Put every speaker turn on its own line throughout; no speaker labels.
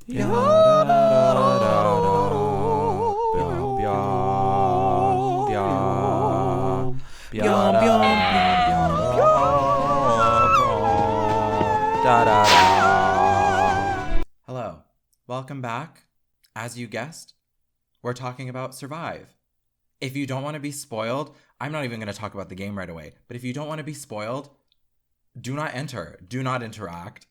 Hello, welcome back. As you guessed, we're talking about Survive. If you don't want to be spoiled, I'm not even going to talk about the game right away, but if you don't want to be spoiled, do not enter, do not interact,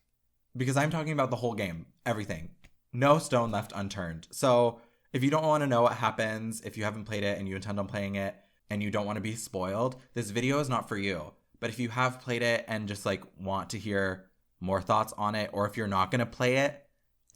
because I'm talking about the whole game, everything. No stone left unturned. So if you don't want to know what happens, if you haven't played it and you intend on playing it and you don't want to be spoiled, this video is not for you. But if you have played it and just want to hear more thoughts on it, or if you're not going to play it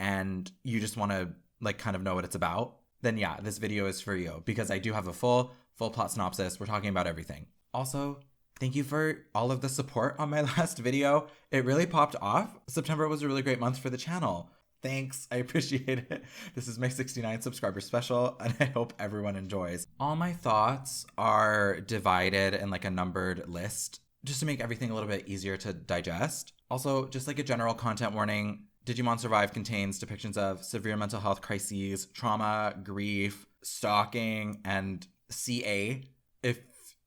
and you just want to kind of know what it's about, then yeah, this video is for you, because I do have a full plot synopsis. We're talking about everything. Also, thank you for all of the support on my last video. It really popped off. September was a really great month for the channel. Thanks, I appreciate it. This is my 69 subscriber special, and I hope everyone enjoys. All my thoughts are divided in a numbered list, just to make everything a little bit easier to digest. Also, just a general content warning, Digimon Survive contains depictions of severe mental health crises, trauma, grief, stalking, and CA. If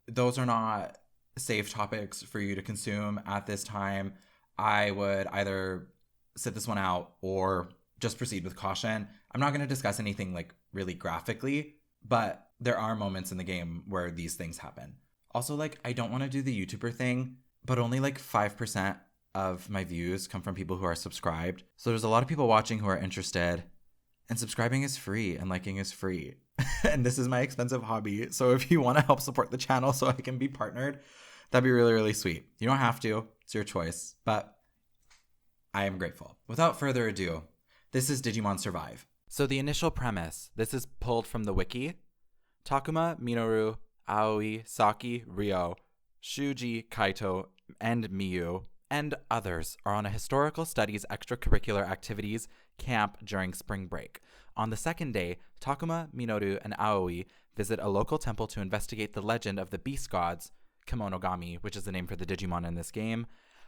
those are not safe topics for you to consume at this time, I would either sit this one out or just proceed with caution. I'm not going to discuss anything really graphically, but there are moments in the game where these things happen. Also, I don't want to do the YouTuber thing, but only 5% of my views come from people who are subscribed. So there's a lot of people watching who are interested, and subscribing is free and liking is free. And this is my expensive hobby. So if you want to help support the channel so I can be partnered, that'd be really, really sweet. You don't have to, it's your choice, but I am grateful. Without further ado, this is Digimon Survive. So the initial premise, this is pulled from the wiki. Takuma, Minoru, Aoi, Saki, Ryo, Shuuji, Kaito, and Miyu, and others are on a historical studies extracurricular activities camp during spring break. On the second day, Takuma, Minoru, and Aoi visit a local temple to investigate the legend of the beast gods, Kemonogami, which is the name for the Digimon in this game,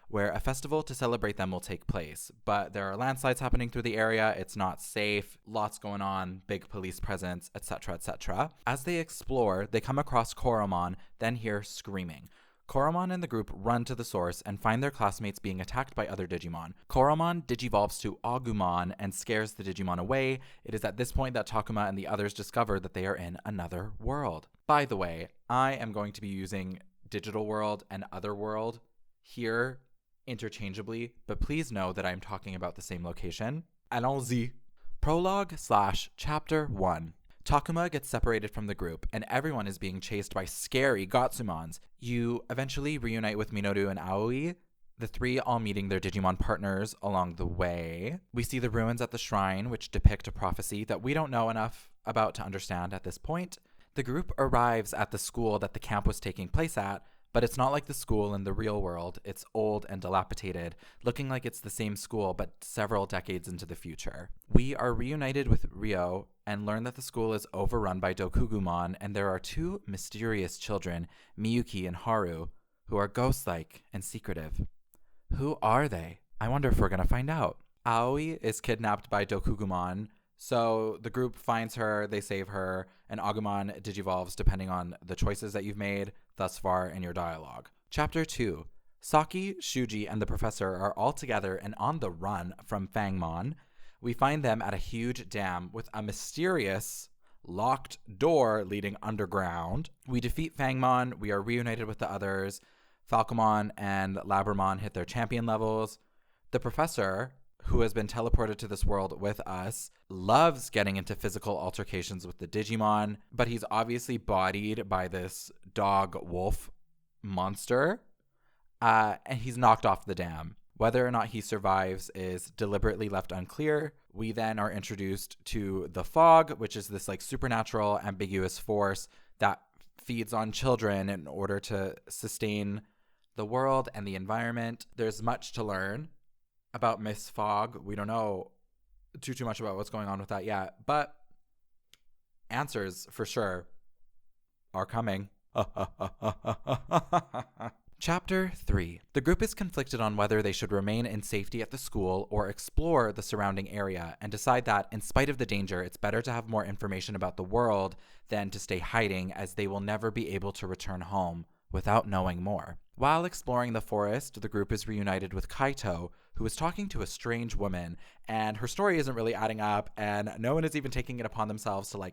where a festival to celebrate them will take place. But there are landslides happening through the area, it's not safe, lots going on, big police presence, etc., etc. As they explore, they come across Koromon, then hear screaming. Koromon and the group run to the source and find their classmates being attacked by other Digimon. Koromon digivolves to Agumon and scares the Digimon away. It is at this point that Takuma and the others discover that they are in another world. By the way, I am going to be using Digital World and Other World here interchangeably, but please know that I'm talking about the same location. Allons-y. Prologue/Chapter 1. Takuma gets separated from the group, and everyone is being chased by scary Gotsumons. You eventually reunite with Minoru and Aoi, the three all meeting their Digimon partners along the way. We see the ruins at the shrine, which depict a prophecy that we don't know enough about to understand at this point. The group arrives at the school that the camp was taking place at, but it's not like the school in the real world. It's old and dilapidated, looking like it's the same school, but several decades into the future. We are reunited with Ryo and learn that the school is overrun by Dokugumon, and there are two mysterious children, Miyuki and Haru, who are ghost-like and secretive. Who are they? I wonder if we're going to find out. Aoi is kidnapped by Dokugumon, so the group finds her, they save her, and Agumon digivolves depending on the choices that you've made thus far in your dialogue. Chapter 2. Saki, Shuuji, and the professor are all together and on the run from Fangmon. We find them at a huge dam with a mysterious locked door leading underground. We defeat Fangmon. We are reunited with the others. Falcomon and Labramon hit their champion levels. The professor, who has been teleported to this world with us, loves getting into physical altercations with the Digimon, but he's obviously bodied by this dog-wolf monster, and he's knocked off the dam. Whether or not he survives is deliberately left unclear. We then are introduced to the fog, which is this supernatural, ambiguous force that feeds on children in order to sustain the world and the environment. There's much to learn about Miss Fog. We don't know too much about what's going on with that yet, but answers for sure are coming. Chapter 3. The group is conflicted on whether they should remain in safety at the school or explore the surrounding area and decide that, in spite of the danger, it's better to have more information about the world than to stay hiding, as they will never be able to return home without knowing more. While exploring the forest, the group is reunited with Kaito, who is talking to a strange woman, and her story isn't really adding up, and no one is even taking it upon themselves to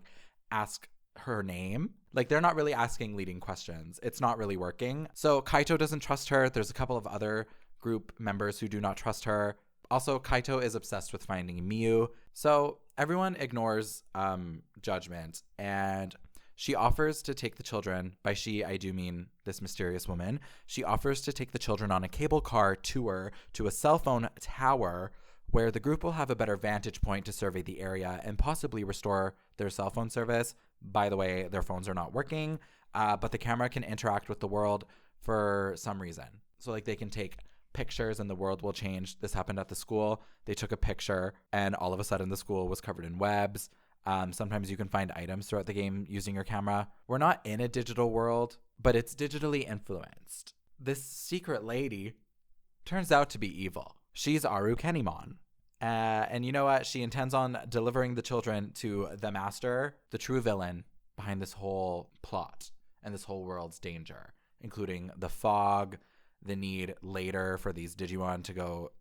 ask her name. They're not really asking leading questions. It's not really working. So Kaito doesn't trust her. There's a couple of other group members who do not trust her. Also, Kaito is obsessed with finding Miyu. So everyone ignores judgment, and she offers to take the children. By she, I do mean this mysterious woman. She offers to take the children on a cable car tour to a cell phone tower where the group will have a better vantage point to survey the area and possibly restore their cell phone service. By the way, their phones are not working, but the camera can interact with the world for some reason. So they can take pictures and the world will change. This happened at the school. They took a picture and all of a sudden the school was covered in webs. Sometimes you can find items throughout the game using your camera. We're not in a digital world, but it's digitally influenced. This secret lady turns out to be evil. She's Arukenimon. And you know what? She intends on delivering the children to the master, the true villain behind this whole plot and this whole world's danger, including the fog, the need later for these Digimon to go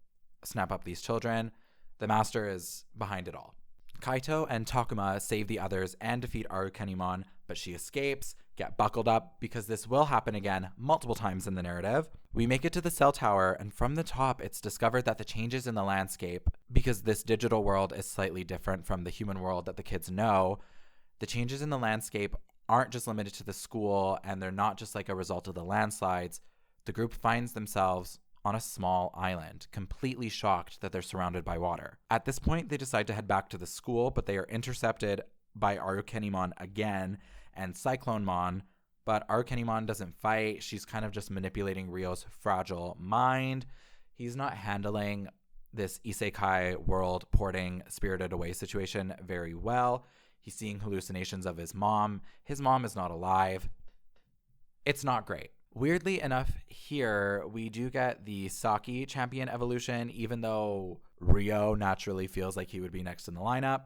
snap up these children. The master is behind it all. Kaito and Takuma save the others and defeat Arukenimon, but she escapes. Get buckled up, because this will happen again multiple times in the narrative. We make it to the cell tower, and from the top, it's discovered that the changes in the landscape, because this digital world is slightly different from the human world that the kids know, the changes in the landscape aren't just limited to the school, and they're not just a result of the landslides. The group finds themselves on a small island, completely shocked that they're surrounded by water. At this point, they decide to head back to the school, but they are intercepted by Arukenimon again and Cyclonemon, but Arukenimon doesn't fight. She's kind of just manipulating Ryo's fragile mind. He's not handling this isekai world porting Spirited Away situation very well. He's seeing hallucinations of his mom. His mom is not alive. It's not great. Weirdly enough, here we do get the Saki champion evolution, even though Ryo naturally feels like he would be next in the lineup.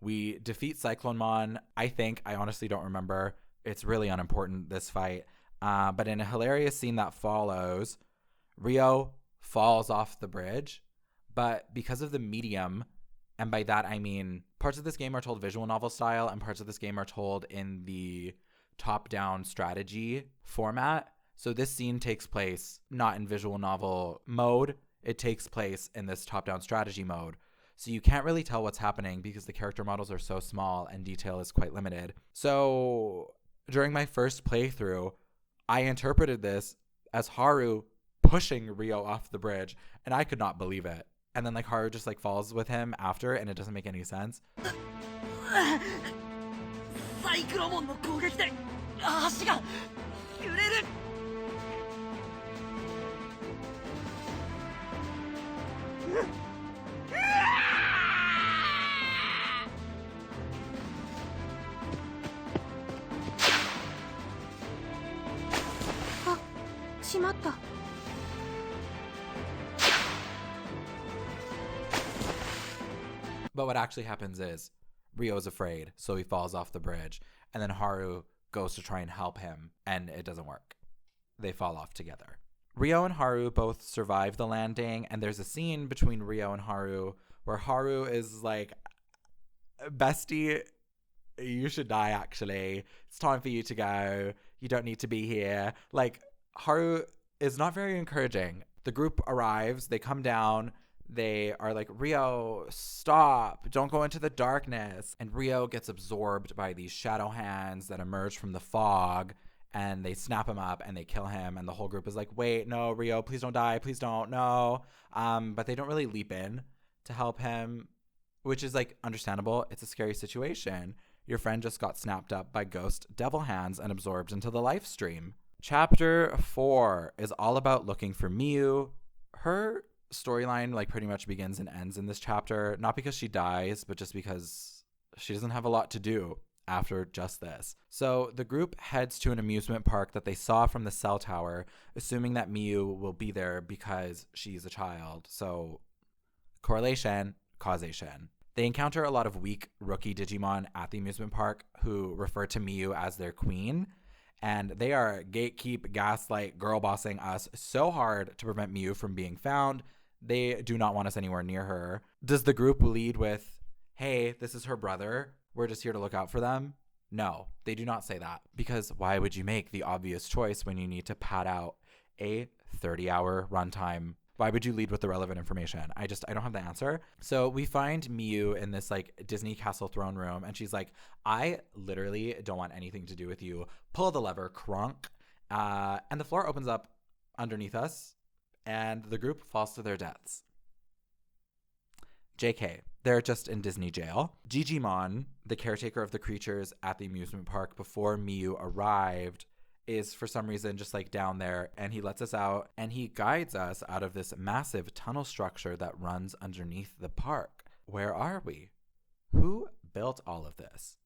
We defeat Cyclonemon. I honestly don't remember. It's really unimportant, this fight. But in a hilarious scene that follows, Ryo falls off the bridge. But because of the medium, and by that I mean parts of this game are told visual novel style and parts of this game are told in the top-down strategy format. So this scene takes place not in visual novel mode. It takes place in this top-down strategy mode. So you can't really tell what's happening because the character models are so small and detail is quite limited. So during my first playthrough, I interpreted this as Haru pushing Ryo off the bridge, and I could not believe it. And then Haru just falls with him after, and it doesn't make any sense. But what actually happens is Ryo's afraid, so he falls off the bridge, and then Haru goes to try and help him, and it doesn't work. They fall off together. Ryo and Haru both survive the landing, and there's a scene between Ryo and Haru where Haru is like, bestie, you should die actually. It's time for you to go. You don't need to be here. Haru is not very encouraging. The group arrives, they come down, they are like, Ryo, stop, don't go into the darkness. And Ryo gets absorbed by these shadow hands that emerge from the fog, and they snap him up and they kill him. And the whole group is like, wait, no, Ryo, please don't die, please don't, no. But they don't really leap in to help him, which is understandable. It's a scary situation. Your friend just got snapped up by ghost devil hands and absorbed into the life stream. Chapter 4 is all about looking for Miyu. Her storyline pretty much begins and ends in this chapter, not because she dies, but just because she doesn't have a lot to do. after just this. So the group heads to an amusement park that they saw from the cell tower, assuming that Miyu will be there because she's a child. So correlation, causation. They encounter a lot of weak rookie Digimon at the amusement park who refer to Miyu as their queen. And they are gatekeep, gaslight, girl bossing us so hard to prevent Miyu from being found. They do not want us anywhere near her. Does the group lead with, hey, this is her brother, we're just here to look out for them? No, they do not say that. Because why would you make the obvious choice when you need to pad out a 30-hour runtime? Why would you lead with the relevant information? I don't have the answer. So we find Miyu in this like Disney castle throne room, and she's like, I literally don't want anything to do with you. Pull the lever, crunk. And the floor opens up underneath us, and the group falls to their deaths. JK, they're just in Disney jail. Digimon, the caretaker of the creatures at the amusement park before Miyu arrived, is for some reason just like down there, and he lets us out and he guides us out of this massive tunnel structure that runs underneath the park. Where are we? Who built all of this?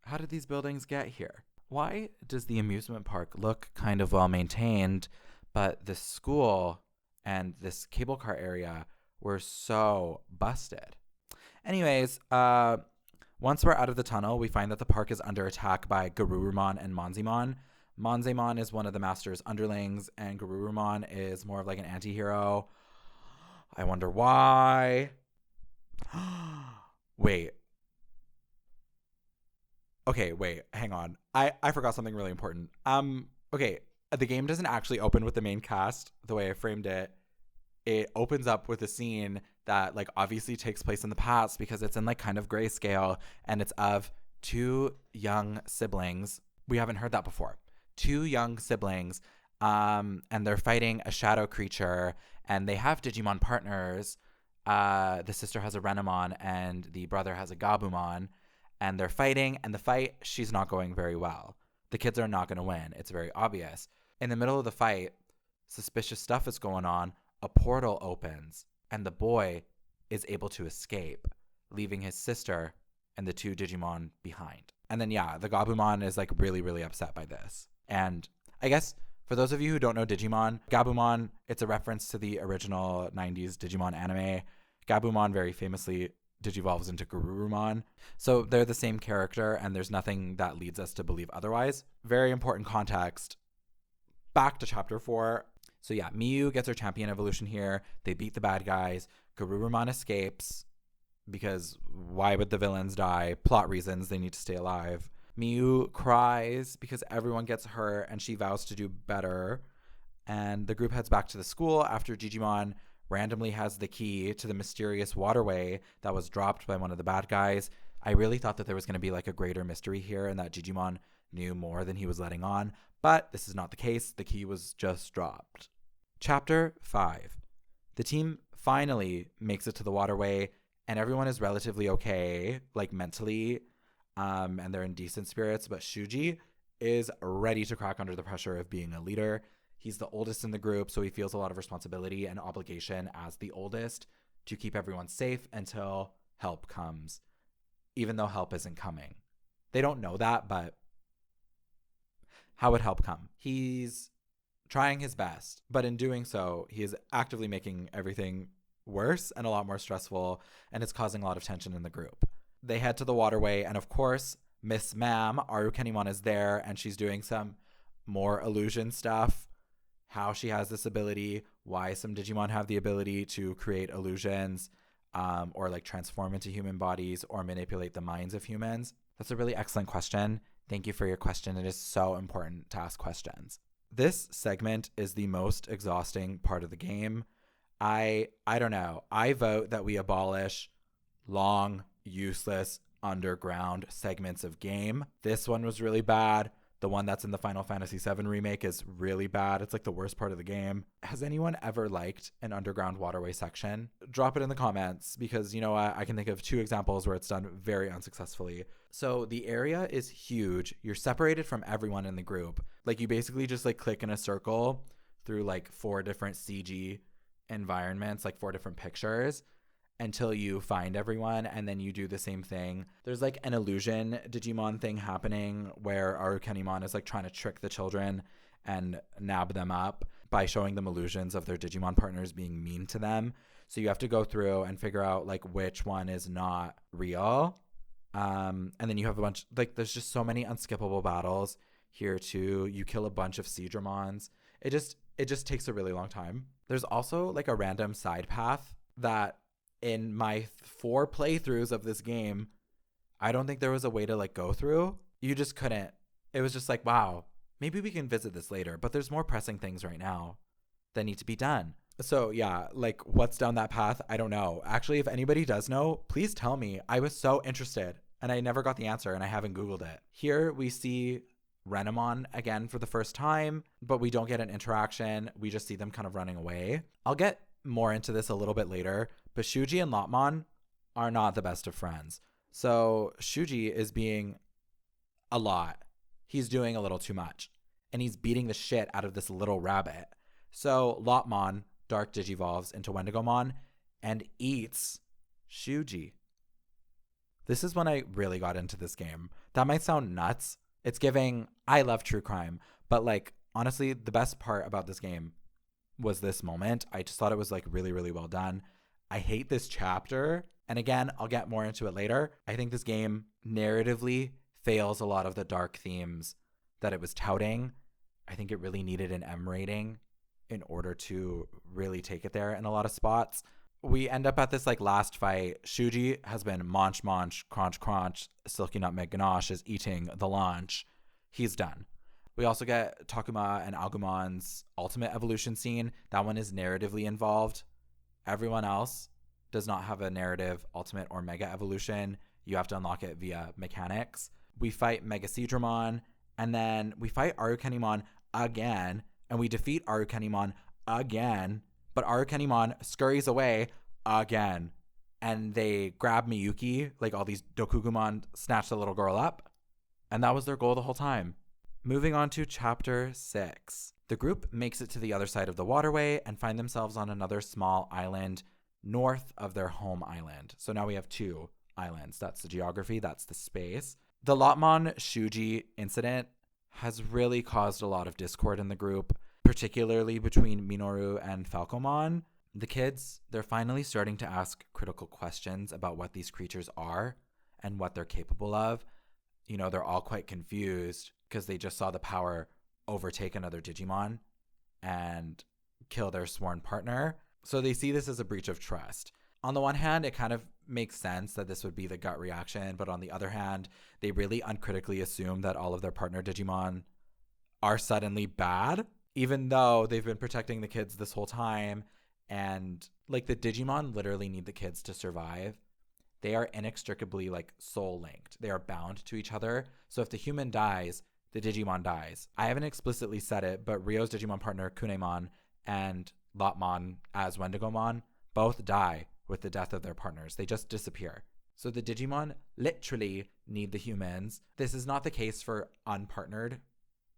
How did these buildings get here? Why does the amusement park look kind of well maintained, but the school and this cable car area were so busted? Anyways, once we're out of the tunnel, we find that the park is under attack by Garurumon and Monzimon. Monzimon is one of the master's underlings, and Garurumon is more of like an anti-hero. I wonder why. Wait. Okay, wait, hang on. I forgot something really important. Okay, the game doesn't actually open with the main cast the way I framed it. It opens up with a scene that like obviously takes place in the past because it's in like kind of grayscale, and it's of two young siblings. We haven't heard that before. Two young siblings, and they're fighting a shadow creature, and they have Digimon partners. The sister has a Renamon, and the brother has a Gabumon, and they're fighting, and the fight, she's not going very well. The kids are not going to win. It's very obvious. In the middle of the fight, suspicious stuff is going on. A portal opens, and the boy is able to escape, leaving his sister and the two Digimon behind. And then, yeah, the Gabumon is like really, really upset by this. And I guess for those of you who don't know Digimon, Gabumon, it's a reference to the original 90s Digimon anime. Gabumon very famously digivolves into Garurumon. So they're the same character, and there's nothing that leads us to believe otherwise. Very important context. Back to chapter 4. So yeah, Miyu gets her champion evolution here. They beat the bad guys. Garurumon escapes because why would the villains die? Plot reasons, they need to stay alive. Miyu cries because everyone gets hurt, and she vows to do better. And the group heads back to the school after Digimon randomly has the key to the mysterious waterway that was dropped by one of the bad guys. I really thought that there was going to be like a greater mystery here and that Digimon knew more than he was letting on, but this is not the case. The key was just dropped. Chapter 5. The team finally makes it to the waterway, and everyone is relatively okay, like mentally, and they're in decent spirits, but Shuuji is ready to crack under the pressure of being a leader. He's the oldest in the group, so he feels a lot of responsibility and obligation as the oldest to keep everyone safe until help comes, even though help isn't coming. They don't know that, but how would help come? He's trying his best, but in doing so, he is actively making everything worse and a lot more stressful, and it's causing a lot of tension in the group. They head to the waterway, and of course, Miss Ma'am, Arukenimon, is there, and she's doing some more illusion stuff. How she has this ability, why some Digimon have the ability to create illusions, or like transform into human bodies or manipulate the minds of humans. That's a really excellent question. Thank you for your question. It is so important to ask questions. This segment is the most exhausting part of the game. I don't know. I vote that we abolish long, useless, underground segments of game. This one was really bad. The one that's in the Final Fantasy VII remake is really bad. It's like the worst part of the game. Has anyone ever liked an underground waterway section? Drop it in the comments because, you know what, I can think of 2 examples where it's done very unsuccessfully. So the area is huge. You're separated from everyone in the group. Like you basically just like click in a circle through like 4 different CG environments, like 4 different pictures.
until you find everyone, and then you do the same thing. There's like an illusion Digimon thing happening where Arukenimon is like trying to trick the children and nab them up by showing them illusions of their Digimon partners being mean to them. So you have to go through and figure out like which one is not real. And then you have a bunch, like there's just so many unskippable battles here too. You kill a bunch of Seedramons. It just takes a really long time. There's also like a random side path that in my 4 playthroughs of this game, I don't think there was a way to like go through. You just couldn't. It was just like, wow, maybe we can visit this later, but there's more pressing things right now that need to be done. So yeah, like what's down that path? I don't know. Actually, if anybody does know, please tell me. I was so interested and I never got the answer and I haven't Googled it. Here we see Renamon again for the first time, but we don't get an interaction. We just see them kind of running away. I'll get more into this a little bit later, but Shuuji and Lotmon are not the best of friends. So Shuuji is being a lot. He's doing a little too much. And he's beating the shit out of this little rabbit. So Lotmon dark digivolves into Wendigomon and eats Shuuji. This is when I really got into this game. That might sound nuts. It's giving, I love true crime, but like honestly, the best part about this game was this moment. I just thought it was like really, really well done. I hate this chapter. And again, I'll get more into it later. I think this game narratively fails a lot of the dark themes that it was touting. I think it really needed an M rating in order to really take it there in a lot of spots. We end up at this like last fight. Shuuji has been munch, crunch, crunch. Silky Nutmeg Ganache is eating the lunch. He's done. We also get Takuma and Agumon's ultimate evolution scene. That one is narratively involved. Everyone else does not have a narrative ultimate or mega evolution. You have to unlock it via mechanics. We fight Mega Seedramon, and then we fight Arukenimon again, and we defeat Arukenimon again, but Arukenimon scurries away again, and they grab Miyuki, like all these Dokugumon snatch the little girl up, and that was their goal the whole time. Moving on to Chapter 6. The group makes it to the other side of the waterway and find themselves on another small island north of their home island. So now we have 2 islands. That's the geography, that's the space. The Lotmon Shuuji incident has really caused a lot of discord in the group, particularly between Minoru and Falcomon. The kids, they're finally starting to ask critical questions about what these creatures are and what they're capable of. You know, they're all quite confused because they just saw the power overtake another Digimon and kill their sworn partner. So they see this as a breach of trust. On the one hand, it kind of makes sense that this would be the gut reaction, but on the other hand, they really uncritically assume that all of their partner Digimon are suddenly bad, even though they've been protecting the kids this whole time. And like the Digimon literally need the kids to survive. They are inextricably like soul linked. They are bound to each other. So if the human dies, the Digimon dies. I haven't explicitly said it, but Ryo's Digimon partner Kunemon and Lotmon as Wendigomon both die with the death of their partners. They just disappear. So the Digimon literally need the humans. This is not the case for unpartnered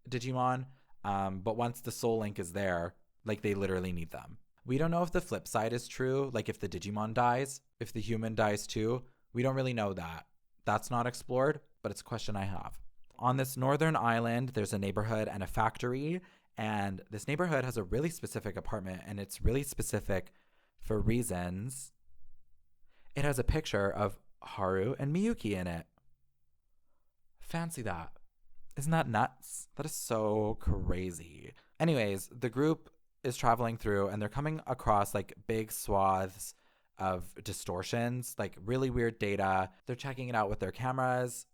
Digimon, but once the soul link is there, like they literally need them. We don't know if the flip side is true, like if the Digimon dies, if the human dies too. We don't really know that. That's not explored, but it's a question I have. On this northern island, there's a neighborhood and a factory, and this neighborhood has a really specific apartment, and it's really specific for reasons. It has a picture of Haru and Miyuki in it. Fancy that. Isn't that nuts? That is so crazy. Anyways, the group is traveling through and they're coming across like big swaths of distortions, like really weird data. They're checking it out with their cameras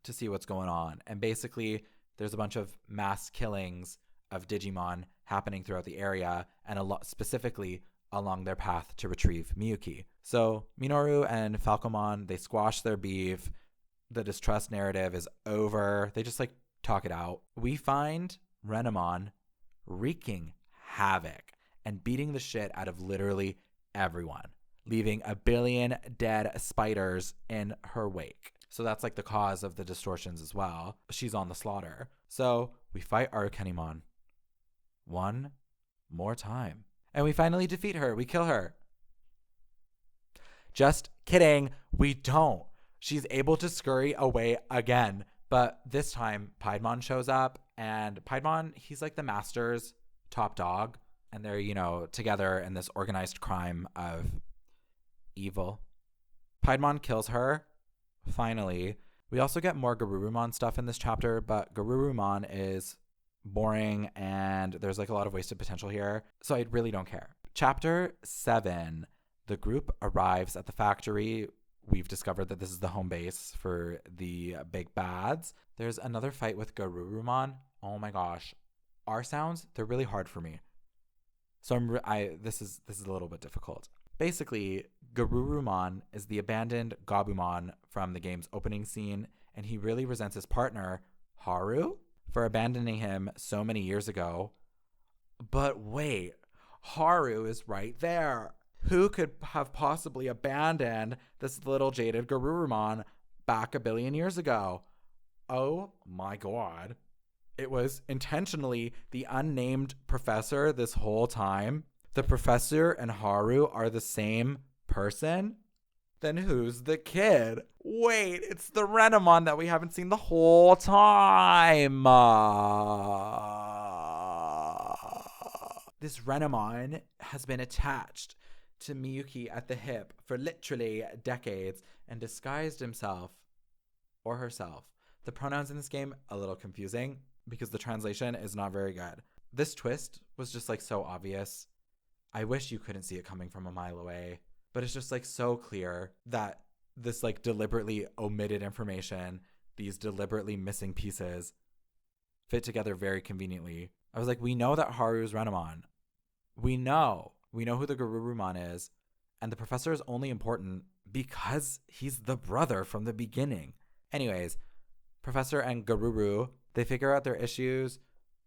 to see what's going on. And basically, there's a bunch of mass killings of Digimon happening throughout the area, and specifically along their path to retrieve Miyuki. So Minoru and Falcomon, they squash their beef. The distrust narrative is over. They just like talk it out. We find Renamon wreaking havoc and beating the shit out of literally everyone, leaving a billion dead spiders in her wake. So that's like the cause of the distortions as well. She's on the slaughter. So we fight Arukenimon one more time. And we finally defeat her. We kill her. Just kidding. We don't. She's able to scurry away again. But this time, Piedmon shows up, and Piedmon, he's like the master's top dog. And they're, together in this organized crime of evil. Piedmon kills her, finally. We also get more Garurumon stuff in this chapter, but Garurumon is boring, and there's like a lot of wasted potential here, so I really don't care. Chapter 7. The group arrives at the factory. We've discovered that this is the home base for the big bads. There's another fight with Garurumon. Oh my gosh. R sounds, they're really hard for me. So this is a little bit difficult. Basically, Garurumon is the abandoned Gabumon from the game's opening scene, and he really resents his partner, Haru, for abandoning him so many years ago. But wait, Haru is right there. Who could have possibly abandoned this little jaded Garurumon back a billion years ago? Oh my god. It was intentionally the unnamed professor this whole time. The professor and Haru are the same person? Then who's the kid? Wait, it's the Renamon that we haven't seen the whole time. This Renamon has been attached to Miyuki at the hip for literally decades and disguised himself or herself. The pronouns in this game, a little confusing because the translation is not very good. This twist was just like so obvious. I wish you couldn't see it coming from a mile away, but it's just like so clear that this like deliberately omitted information, these deliberately missing pieces fit together very conveniently. I was like, we know that Haru's Renamon. We know who the Garurumon is, and the professor is only important because he's the brother from the beginning. Anyways, Professor and Garuru, they figure out their issues,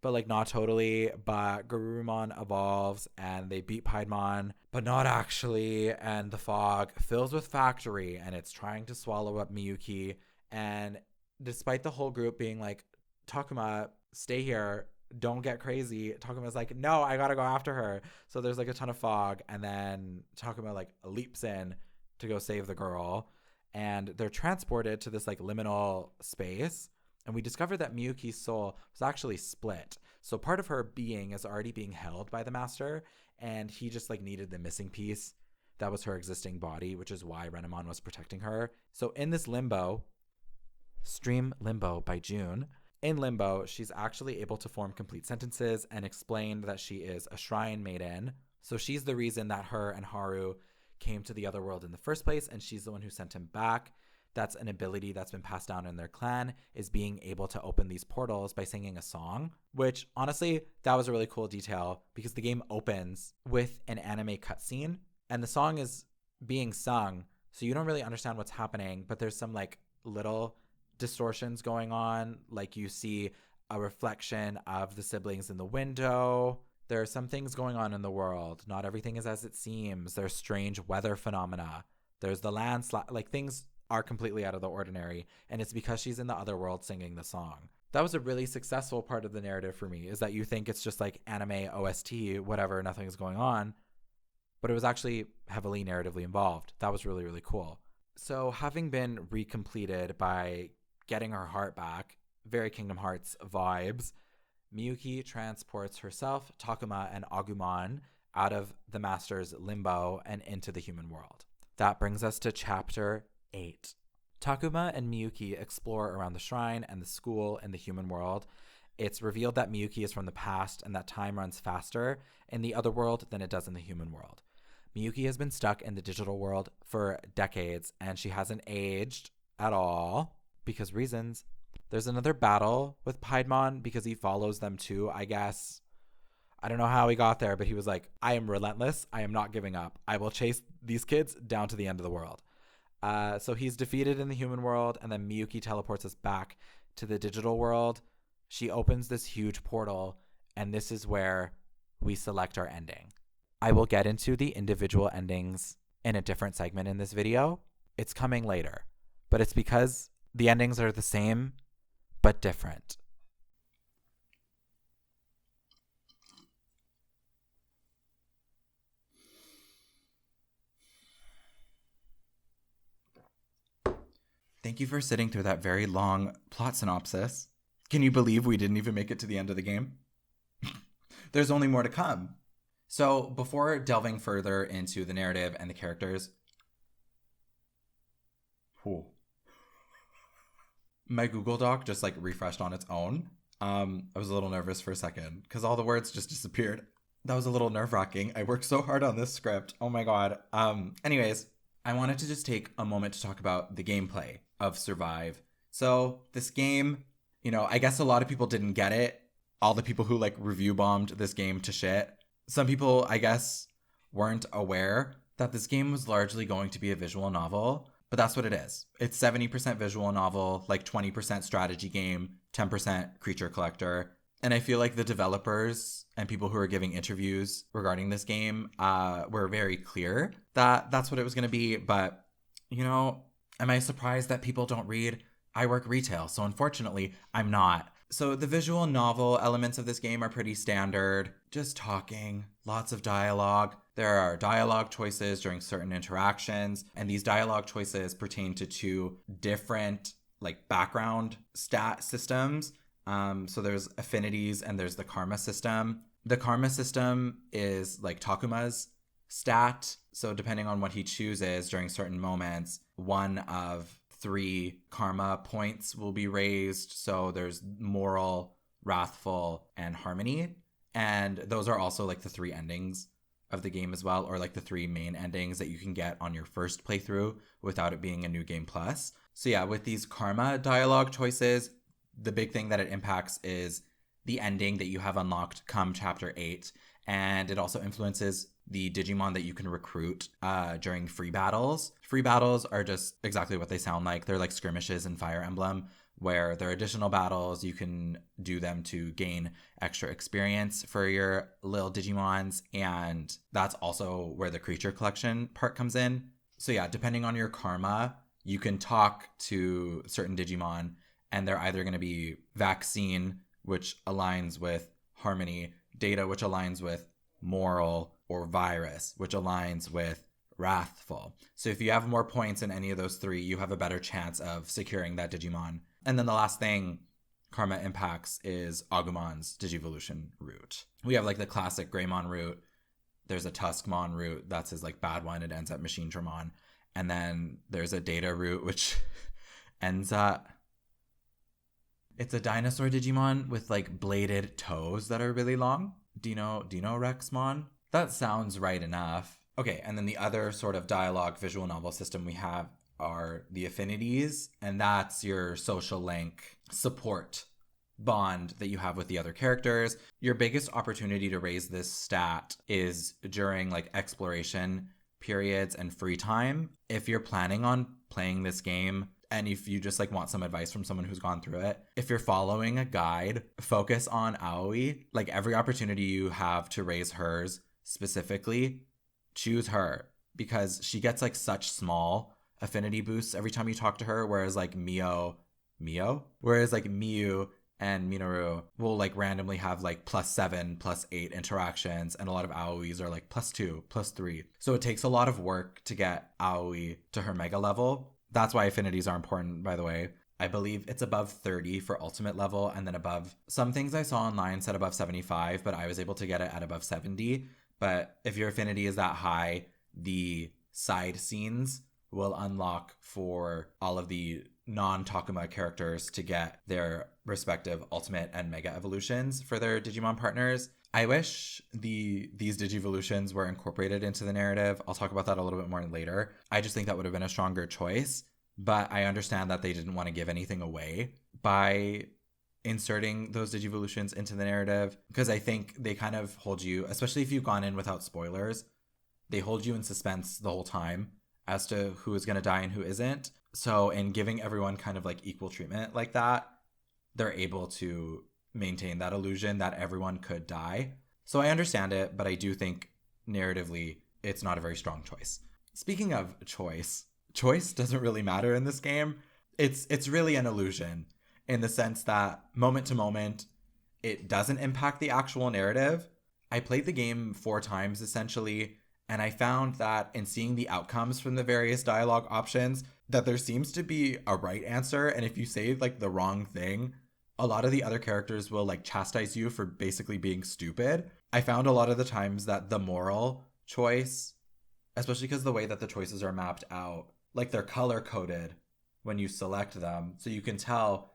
but like not totally. But Garurumon evolves and they beat Piedmon, but not actually. And the fog fills with factory and it's trying to swallow up Miyuki. And despite the whole group being like, Takuma, stay here, don't get crazy, Takuma's like, no, I gotta go after her. So there's like a ton of fog, and then Takuma like leaps in to go save the girl, and they're transported to this like liminal space. And we discovered that Miyuki's soul was actually split. So part of her being is already being held by the master, and he just like needed the missing piece. That was her existing body, which is why Renamon was protecting her. So in this limbo, stream Limbo by June. In Limbo, she's actually able to form complete sentences and explained that she is a shrine maiden. So she's the reason that her and Haru came to the other world in the first place, and she's the one who sent him back. That's an ability that's been passed down in their clan, is being able to open these portals by singing a song, which honestly, that was a really cool detail because the game opens with an anime cutscene and the song is being sung. So you don't really understand what's happening, but there's some like little distortions going on. Like you see a reflection of the siblings in the window. There are some things going on in the world. Not everything is as it seems. There's strange weather phenomena. There's the landslide, like things are completely out of the ordinary, and it's because she's in the other world singing the song. That was a really successful part of the narrative for me, is that you think it's just like anime OST, whatever, nothing is going on, but it was actually heavily narratively involved. That was really, really cool. So having been recompleted by getting her heart back, very Kingdom Hearts vibes, Miyuki transports herself, Takuma, and Agumon out of the Master's limbo and into the human world. That brings us to Chapter 8. Takuma and Miyuki explore around the shrine and the school in the human world. It's revealed that Miyuki is from the past and that time runs faster in the other world than it does in the human world. Miyuki has been stuck in the digital world for decades, and she hasn't aged at all because reasons. There's another battle with Piedmon because he follows them too, I guess. I don't know how he got there, but he was like, I am relentless. I am not giving up. I will chase these kids down to the end of the world. So he's defeated in the human world, and then Miyuki teleports us back to the digital world. She opens this huge portal, and this is where we select our ending. I will get into the individual endings in a different segment in this video. It's coming later, but it's because the endings are the same, but different.
Thank you for sitting through that very long plot synopsis. Can you believe we didn't even make it to the end of the game? There's only more to come. So before delving further into the narrative and the characters, my Google Doc just like refreshed on its own. I was a little nervous for a second because all the words just disappeared. That was a little nerve-wracking. I worked so hard on this script. Oh my god. Anyways, I wanted to just take a moment to talk about the gameplay of Survive. So this game, I guess a lot of people didn't get it. All the people who like review bombed this game to shit. Some people, I guess, weren't aware that this game was largely going to be a visual novel, but that's what it is. It's 70% visual novel, like 20% strategy game, 10% creature collector. And I feel like the developers and people who are giving interviews regarding this game were very clear that that's what it was going to be. But, am I surprised that people don't read? I work retail, so unfortunately, I'm not. So the visual novel elements of this game are pretty standard. Just talking, lots of dialogue. There are dialogue choices during certain interactions, and these dialogue choices pertain to two different background stat systems. So there's affinities and there's the karma system. The karma system is like Takuma's stat. So depending on what he chooses during certain moments, one of 3 karma points will be raised. So there's moral, wrathful, and harmony. And those are also like the 3 endings of the game as well, or like the 3 main endings that you can get on your first playthrough without it being a new game plus. So yeah, with these karma dialogue choices, the big thing that it impacts is the ending that you have unlocked come chapter 8. And it also influences the Digimon that you can recruit during free battles. Free battles are just exactly what they sound like. They're like skirmishes in Fire Emblem, where there are additional battles. You can do them to gain extra experience for your little Digimons. And that's also where the creature collection part comes in. So yeah, depending on your karma, you can talk to certain Digimon, and they're either going to be vaccine, which aligns with harmony, data, which aligns with moral, or virus, which aligns with wrathful. So if you have more points in any of those 3, you have a better chance of securing that Digimon. And then the last thing karma impacts is Agumon's Digivolution route. We have like the classic Greymon route. There's a Tuskmon route. That's his like bad one. It ends at Machine Dramon. And then there's a Data route, which ends at... It's a dinosaur Digimon with like bladed toes that are really long. Do you know Rexmon? That sounds right enough. Okay, and then the other sort of dialogue visual novel system we have are the affinities, and that's your social link support bond that you have with the other characters. Your biggest opportunity to raise this stat is during like exploration periods and free time. If you're planning on playing this game, and if you just like want some advice from someone who's gone through it, if you're following a guide, focus on Aoi. Like every opportunity you have to raise hers specifically, choose her, because she gets like such small affinity boosts every time you talk to her, whereas like Miyu and Minoru will like randomly have like +7, +8 interactions, and a lot of Aois are like +2, +3. So it takes a lot of work to get Aoi to her mega level. That's why affinities are important, by the way. I believe it's above 30 for ultimate level, and then above, some things I saw online said above 75, but I was able to get it at above 70. But if your affinity is that high, the side scenes will unlock for all of the non-Takuma characters to get their respective ultimate and mega evolutions for their Digimon partners. I wish these Digivolutions were incorporated into the narrative. I'll talk about that a little bit more later. I just think that would have been a stronger choice, but I understand that they didn't want to give anything away by inserting those Digivolutions into the narrative, because I think they kind of hold you, especially if you've gone in without spoilers, they hold you in suspense the whole time as to who is going to die and who isn't. So in giving everyone kind of like equal treatment like that, they're able to maintain that illusion that everyone could die. So I understand it, but I do think narratively it's not a very strong choice. Speaking of choice doesn't really matter in this game. It's really an illusion in the sense that moment to moment, it doesn't impact the actual narrative. I played the game 4 times essentially, and I found that in seeing the outcomes from the various dialogue options, that there seems to be a right answer, and if you say like the wrong thing, a lot of the other characters will like chastise you for basically being stupid. I found a lot of the times that the moral choice, especially because the way that the choices are mapped out, like they're color coded when you select them, so you can tell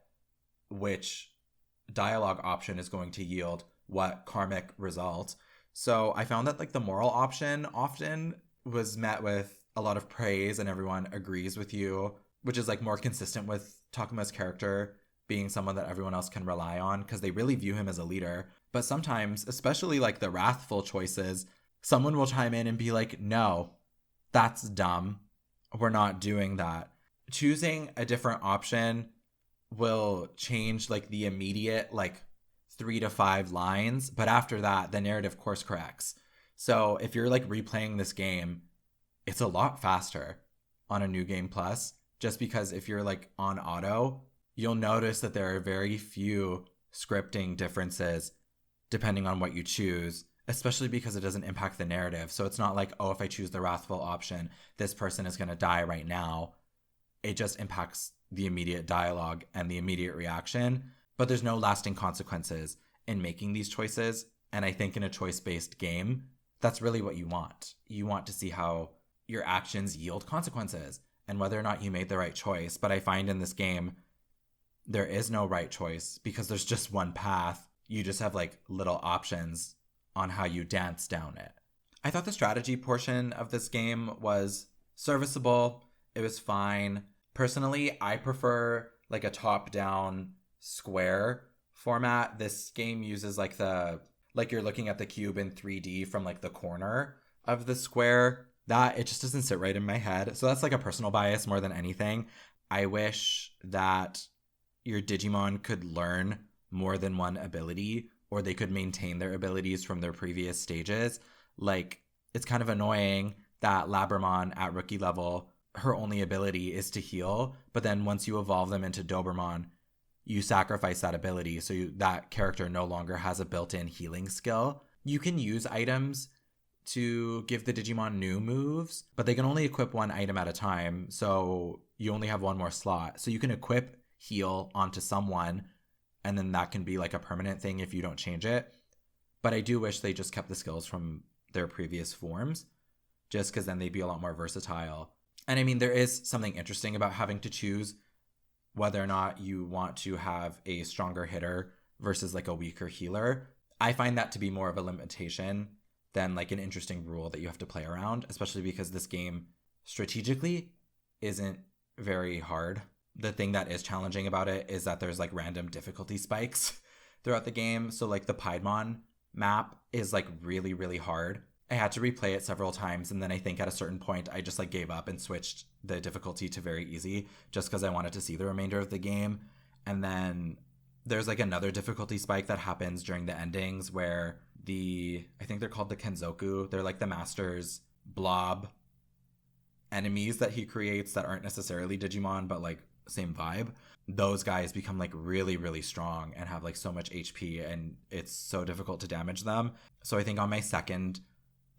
which dialogue option is going to yield what karmic result. So I found that like the moral option often was met with a lot of praise and everyone agrees with you, which is like more consistent with Takuma's character being someone that everyone else can rely on because they really view him as a leader. But sometimes, especially like the wrathful choices, someone will chime in and be like, no, that's dumb. We're not doing that. Choosing a different option will change like the immediate like 3 to 5 lines, but after that the narrative course corrects. So if you're like replaying this game, it's a lot faster on a new game plus, just because if you're like on auto, you'll notice that there are very few scripting differences depending on what you choose, especially because it doesn't impact the narrative. So it's not like, oh, if I choose the wrathful option, this person is going to die right now. It just impacts the immediate dialogue and the immediate reaction, but there's no lasting consequences in making these choices. And I think in a choice-based game, that's really what you want. You want to see how your actions yield consequences and whether or not you made the right choice. But I find in this game, there is no right choice because there's just one path. You just have like little options on how you dance down it. I thought the strategy portion of this game was serviceable. It was fine. Personally, I prefer like a top-down square format. This game uses like you're looking at the cube in 3D from like the corner of the square. That it just doesn't sit right in my head. So that's like a personal bias more than anything. I wish that your Digimon could learn more than one ability, or they could maintain their abilities from their previous stages. Like, it's kind of annoying that Labramon at rookie level, her only ability is to heal, but then once you evolve them into Dobermon, you sacrifice that ability, so that character no longer has a built-in healing skill. You can use items to give the Digimon new moves, but they can only equip one item at a time, so you only have one more slot. So you can equip heal onto someone, and then that can be like a permanent thing if you don't change it. But I do wish they just kept the skills from their previous forms, just because then they'd be a lot more versatile. And I mean, there is something interesting about having to choose whether or not you want to have a stronger hitter versus like a weaker healer. I find that to be more of a limitation than like an interesting rule that you have to play around, especially because this game strategically isn't very hard. The thing that is challenging about it is that there's like random difficulty spikes throughout the game. So like the Piedmon map is like really, really hard. I had to replay it several times, and then I think at a certain point I just like gave up and switched the difficulty to very easy just because I wanted to see the remainder of the game. And then there's like another difficulty spike that happens during the endings where I think they're called the Kenzoku. They're like the master's blob enemies that he creates that aren't necessarily Digimon, but like same vibe. Those guys become like really, really strong and have like so much HP, and it's so difficult to damage them. So I think on my second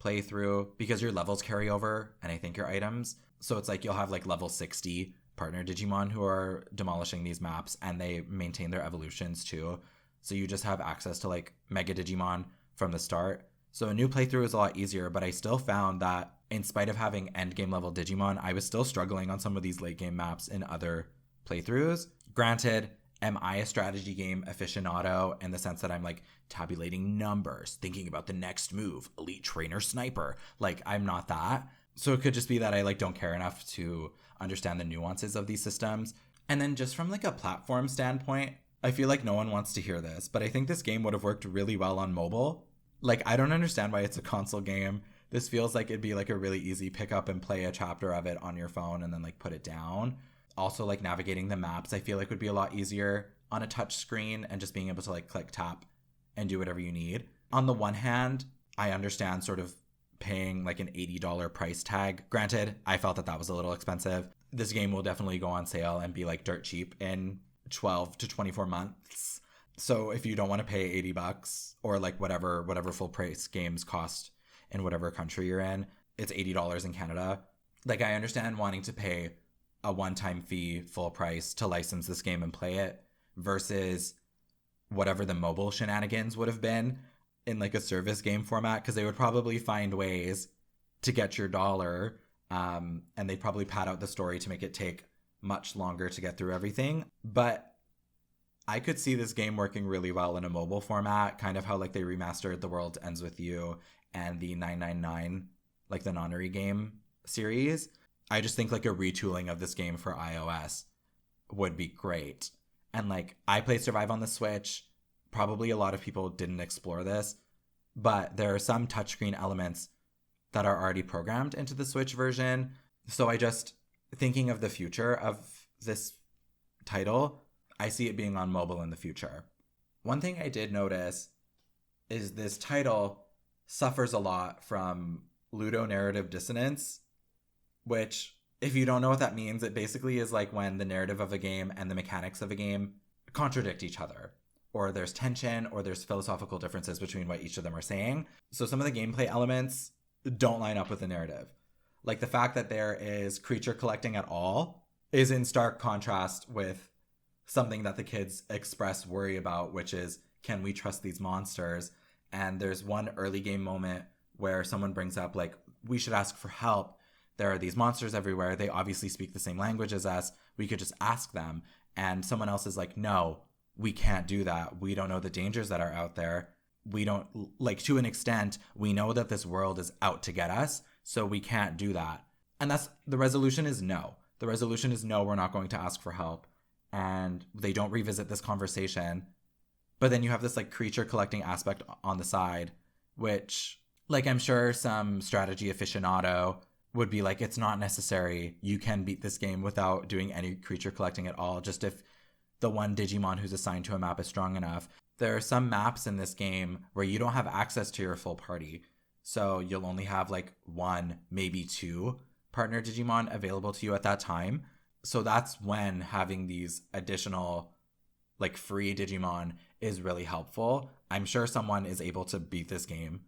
playthrough, because your levels carry over and I think your items, so it's like you'll have like level 60 partner Digimon who are demolishing these maps, and they maintain their evolutions too. So you just have access to like Mega Digimon from the start. So a new playthrough is a lot easier, but I still found that in spite of having endgame level Digimon, I was still struggling on some of these late game maps in other playthroughs. Granted, am I a strategy game aficionado in the sense that I'm like tabulating numbers, thinking about the next move, elite trainer sniper? Like, I'm not that. So it could just be that I like don't care enough to understand the nuances of these systems. And then just from like a platform standpoint, I feel like no one wants to hear this, but I think this game would have worked really well on mobile. Like, I don't understand why it's a console game. This feels like it'd be like a really easy pick up and play a chapter of it on your phone and then like put it down. Also, like navigating the maps, I feel like would be a lot easier on a touch screen and just being able to like click tap and do whatever you need. On the one hand, I understand sort of paying like an $80 price tag. Granted, I felt that was a little expensive. This game will definitely go on sale and be like dirt cheap in 12 to 24 months. So if you don't want to pay $80 or like whatever full price games cost in whatever country you're in, it's $80 in Canada. Like, I understand wanting to pay a one-time fee, full price to license this game and play it versus whatever the mobile shenanigans would have been in like a service game format, because they would probably find ways to get your dollar, and they'd probably pad out the story to make it take much longer to get through everything. But I could see this game working really well in a mobile format, kind of how like they remastered The World Ends With You and the 999, like the Nonary game series. I just think like a retooling of this game for iOS would be great. And like I played Survive on the Switch. Probably a lot of people didn't explore this, but there are some touchscreen elements that are already programmed into the Switch version. So I just, thinking of the future of this title, I see it being on mobile in the future. One thing I did notice is this title suffers a lot from ludonarrative dissonance, which, if you don't know what that means, it basically is like when the narrative of a game and the mechanics of a game contradict each other, or there's tension, or there's philosophical differences between what each of them are saying. So some of the gameplay elements don't line up with the narrative. Like the fact that there is creature collecting at all is in stark contrast with something that the kids express worry about, which is, can we trust these monsters? And there's one early game moment where someone brings up, like, we should ask for help. There are these monsters everywhere. They obviously speak the same language as us. We could just ask them. And someone else is like, no, we can't do that. We don't know the dangers that are out there. We don't, like, to an extent, we know that this world is out to get us, so we can't do that. And the resolution is no. The resolution is no, we're not going to ask for help. And they don't revisit this conversation. But then you have this like creature collecting aspect on the side, which, like, I'm sure some strategy aficionado would be like, it's not necessary. You can beat this game without doing any creature collecting at all, just if the one Digimon who's assigned to a map is strong enough. There are some maps in this game where you don't have access to your full party. So you'll only have like one, maybe two partner Digimon available to you at that time. So that's when having these additional like free Digimon is really helpful. I'm sure someone is able to beat this game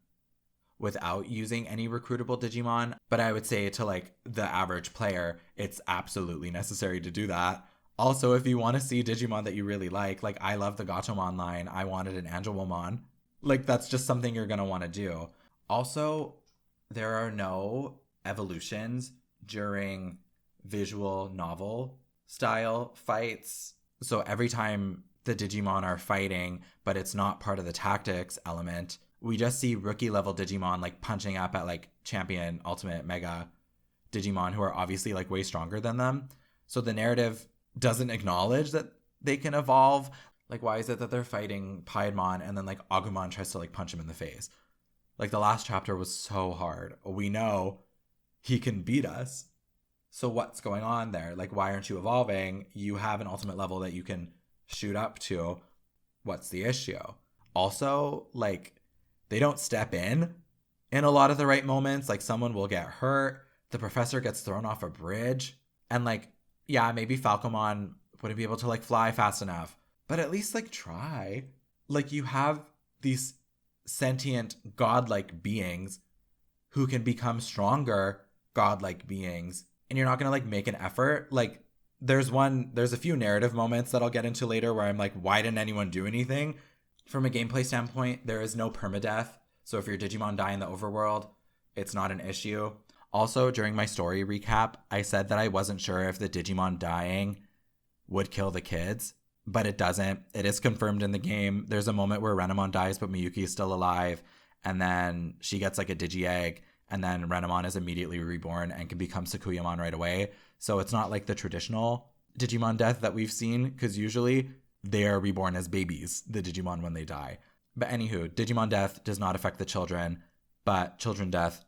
without using any recruitable Digimon, but I would say to like the average player, it's absolutely necessary to do that. Also, if you want to see Digimon that you really like I love the Gatomon line, I wanted an Angelomon. Like that's just something you're going to want to do. Also, there are no evolutions during visual novel style fights. So every time the Digimon are fighting, but it's not part of the tactics element, we just see rookie level Digimon like punching up at like champion, ultimate, mega Digimon who are obviously like way stronger than them. So the narrative doesn't acknowledge that they can evolve. Like, why is it that they're fighting Piedmon and then like Agumon tries to like punch him in the face? Like the last chapter was so hard. We know he can beat us. So what's going on there? Like, why aren't you evolving? You have an ultimate level that you can shoot up to. What's the issue? Also, like, they don't step in a lot of the right moments. Like, someone will get hurt. The professor gets thrown off a bridge. And, like, yeah, maybe Falcomon wouldn't be able to, like, fly fast enough. But at least, like, try. Like, you have these sentient, godlike beings who can become stronger godlike beings. And you're not going to like make an effort. Like there's a few narrative moments that I'll get into later where I'm like, why didn't anyone do anything? From a gameplay standpoint, there is no permadeath. So if your Digimon die in the overworld, it's not an issue. Also, during my story recap, I said that I wasn't sure if the Digimon dying would kill the kids, but it doesn't. It is confirmed in the game. There's a moment where Renamon dies, but Miyuki is still alive. And then she gets like a Digi-Egg. And then Renamon is immediately reborn and can become Sakuyamon right away. So it's not like the traditional Digimon death that we've seen, because usually they are reborn as babies, the Digimon, when they die. But anywho, Digimon death does not affect the children, but children death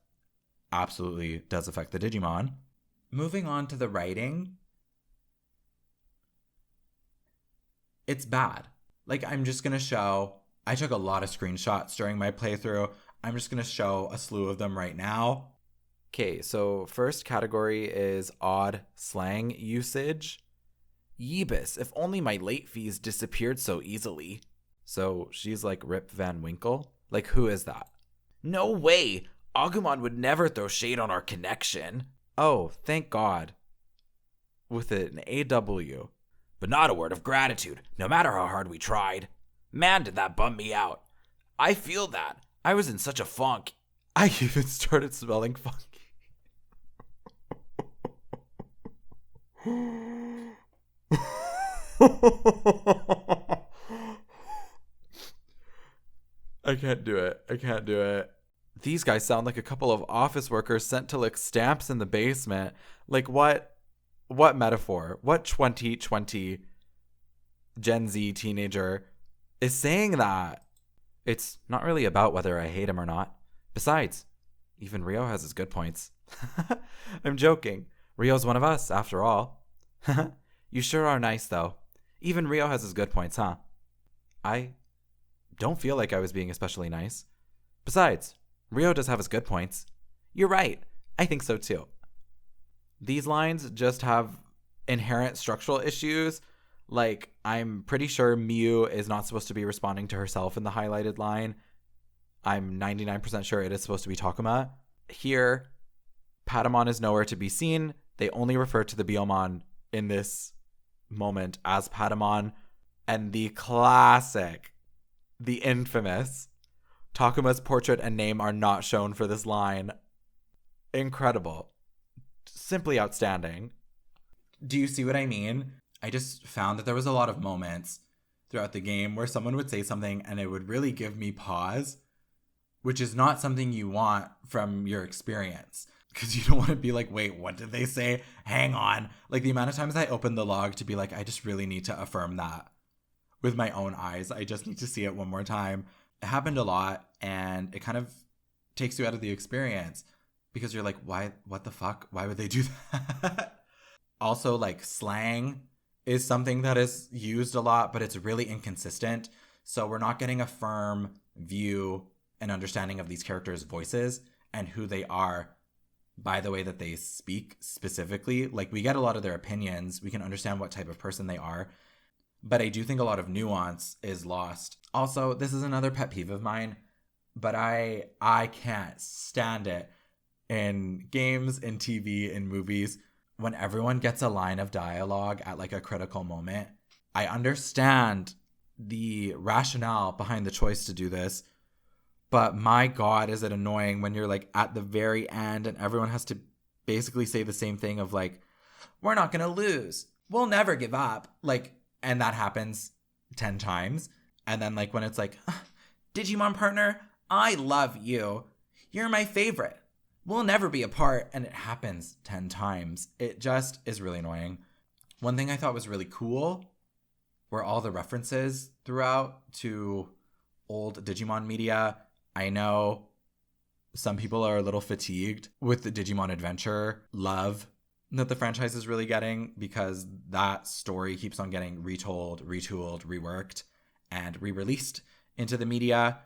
absolutely does affect the Digimon. Moving on to the writing. It's bad. Like, I'm just going to show, I took a lot of screenshots during my playthrough. I'm just going to show a slew of them right now. Okay, so first category is odd slang usage. Yeebus, if only my late fees disappeared so easily. So she's like Rip Van Winkle? Like, who is that? No way! Agumon would never throw shade on our connection. Oh, thank God.
with an AW. But not a word of gratitude, no matter how hard we tried. Man, did that bum me out. I feel that. I was in such a funk. I even started smelling funky. I can't do it. These guys sound like a couple of office workers sent to lick stamps in the basement. Like what metaphor? What 2020 Gen Z teenager is saying that? It's not really about whether I hate him or not. Besides, even Rio has his good points. I'm joking. Rio's one of us, after all. You sure are nice, though. Even Rio has his good points, huh? I don't feel like I was being especially nice. Besides, Rio does have his good points. You're right. I think so, too. These lines just have inherent structural issues. Like, I'm pretty sure Miyu is not supposed to be responding to herself in the highlighted line. I'm 99% sure it is supposed to be Takuma. Here, Patamon is nowhere to be seen. They only refer to the Biyomon in this moment as Patamon. And the classic, the infamous, Takuma's portrait and name are not shown for this line. Incredible. Simply outstanding. Do you see what I mean? I just found that there was a lot of moments throughout the game where someone would say something and it would really give me pause, which is not something you want from your experience. Because you don't want to be like, wait, what did they say? Hang on. Like the amount of times I opened the log to be like, I just really need to affirm that with my own eyes. I just need to see it one more time. It happened a lot and it kind of takes you out of the experience because you're like, why, what the fuck? Why would they do that? Also, like slang is something that is used a lot, but it's really inconsistent. So we're not getting a firm view and understanding of these characters' voices and who they are by the way that they speak specifically. Like we get a lot of their opinions. We can understand what type of person they are. But I do think a lot of nuance is lost. Also, this is another pet peeve of mine, but I can't stand it in games, in TV, in movies, when everyone gets a line of dialogue at like a critical moment. I understand the rationale behind the choice to do this, but my God, is it annoying when you're like at the very end and everyone has to basically say the same thing of like, we're not going to lose. We'll never give up. Like, and that happens 10 times. And then like when it's like, Digimon partner, I love you. You're my favorite. We'll never be apart. And it happens 10 times. It just is really annoying. One thing I thought was really cool were all the references throughout to old Digimon media. I know some people are a little fatigued with the Digimon Adventure love that the franchise is really getting because that story keeps on getting retold, retooled, reworked, and re-released into the media.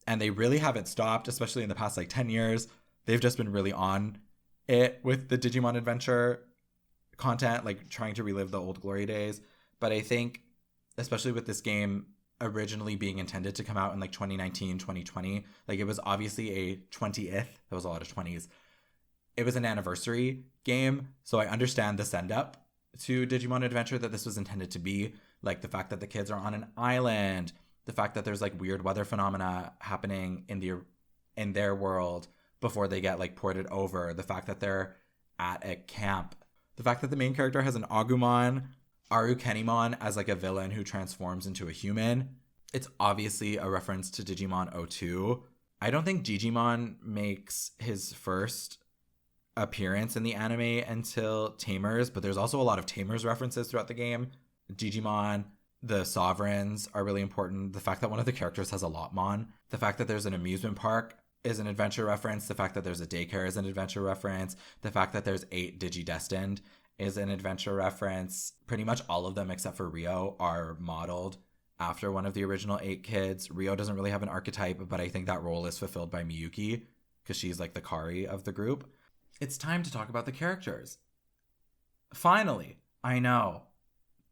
And they really haven't stopped, especially in the past like 10 years. They've just been really on it with the Digimon Adventure content, like trying to relive the old glory days. But I think, especially with this game originally being intended to come out in like 2019, 2020, like it was obviously a 20th. There was a lot of 20s. It was an anniversary game. So I understand the send up to Digimon Adventure that this was intended to be. Like the fact that the kids are on an island, the fact that there's like weird weather phenomena happening in their world before they get like ported over, the fact that they're at a camp, the fact that the main character has an Agumon, Arukenimon as like a villain who transforms into a human. It's obviously a reference to Digimon 02. I don't think Digimon makes his first appearance in the anime until Tamers, but there's also a lot of Tamers references throughout the game. Digimon, the Sovereigns are really important. The fact that one of the characters has a Lotmon, the fact that there's an amusement park is an adventure reference, the fact that there's a daycare is an adventure reference, the fact that there's 8 Digidestined is an adventure reference. Pretty much all of them except for Rio are modeled after one of the original 8 kids. Rio doesn't really have an archetype, but I think that role is fulfilled by Miyuki because she's like the Kari of the group. It's time to talk about the characters. Finally, I know.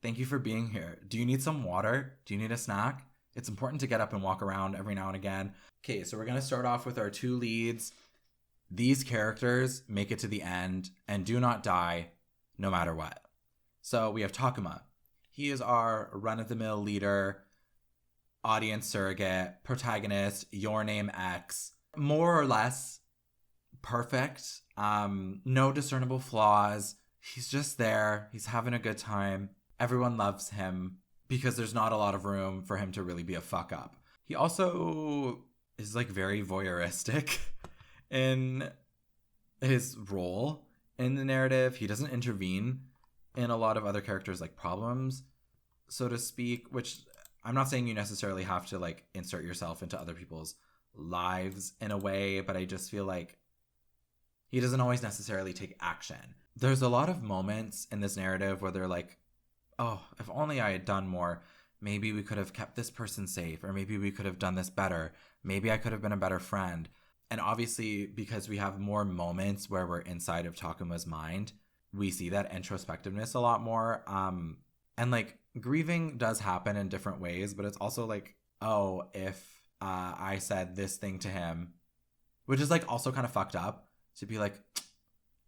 Thank you for being here. Do you need some water? Do you need a snack? It's important to get up and walk around every now and again. Okay, so we're going to start off with our 2 leads. These characters make it to the end and do not die no matter what.
So we have Takuma. He is our run-of-the-mill leader, audience surrogate, protagonist, Your Name X. More or less perfect. No discernible flaws. He's just there. He's having a good time. Everyone loves him because there's not a lot of room for him to really be a fuck up. He also is like very voyeuristic in his role in the narrative. He doesn't intervene in a lot of other characters' like problems, so to speak, which I'm not saying you necessarily have to like insert yourself into other people's lives in a way, but I just feel like he doesn't always necessarily take action. There's a lot of moments in this narrative where they're like, oh, if only I had done more. Maybe we could have kept this person safe, or maybe we could have done this better. Maybe I could have been a better friend. And obviously, because we have more moments where we're inside of Takuma's mind, we see that introspectiveness a lot more. And like grieving does happen in different ways, but it's also like, oh, if I said this thing to him, which is like also kind of fucked up to be like,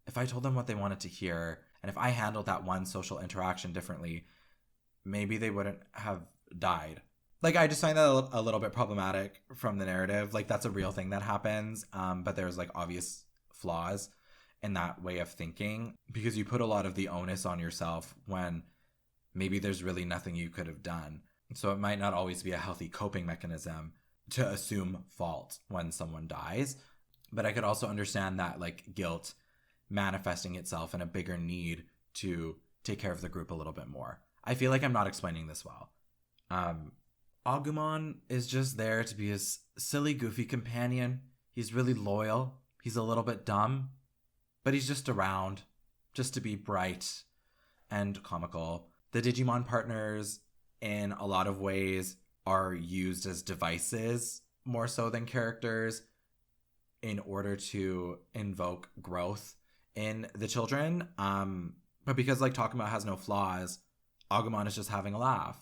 if I told them what they wanted to hear, and if I handled that one social interaction differently, maybe they wouldn't have died. Like, I just find that a little bit problematic from the narrative. Like, that's a real thing that happens, but there's like obvious flaws in that way of thinking, because you put a lot of the onus on yourself when maybe there's really nothing you could have done. So it might not always be a healthy coping mechanism to assume fault when someone dies. But I could also understand that like guilt manifesting itself in a bigger need to take care of the group a little bit more. I feel like I'm not explaining this well. Agumon is just there to be his silly, goofy companion. He's really loyal. He's a little bit dumb, but he's just around just to be bright and comical. The Digimon partners, in a lot of ways, are used as devices more so than characters in order to invoke growth in the children. But because like Takuma has no flaws, Agumon is just having a laugh.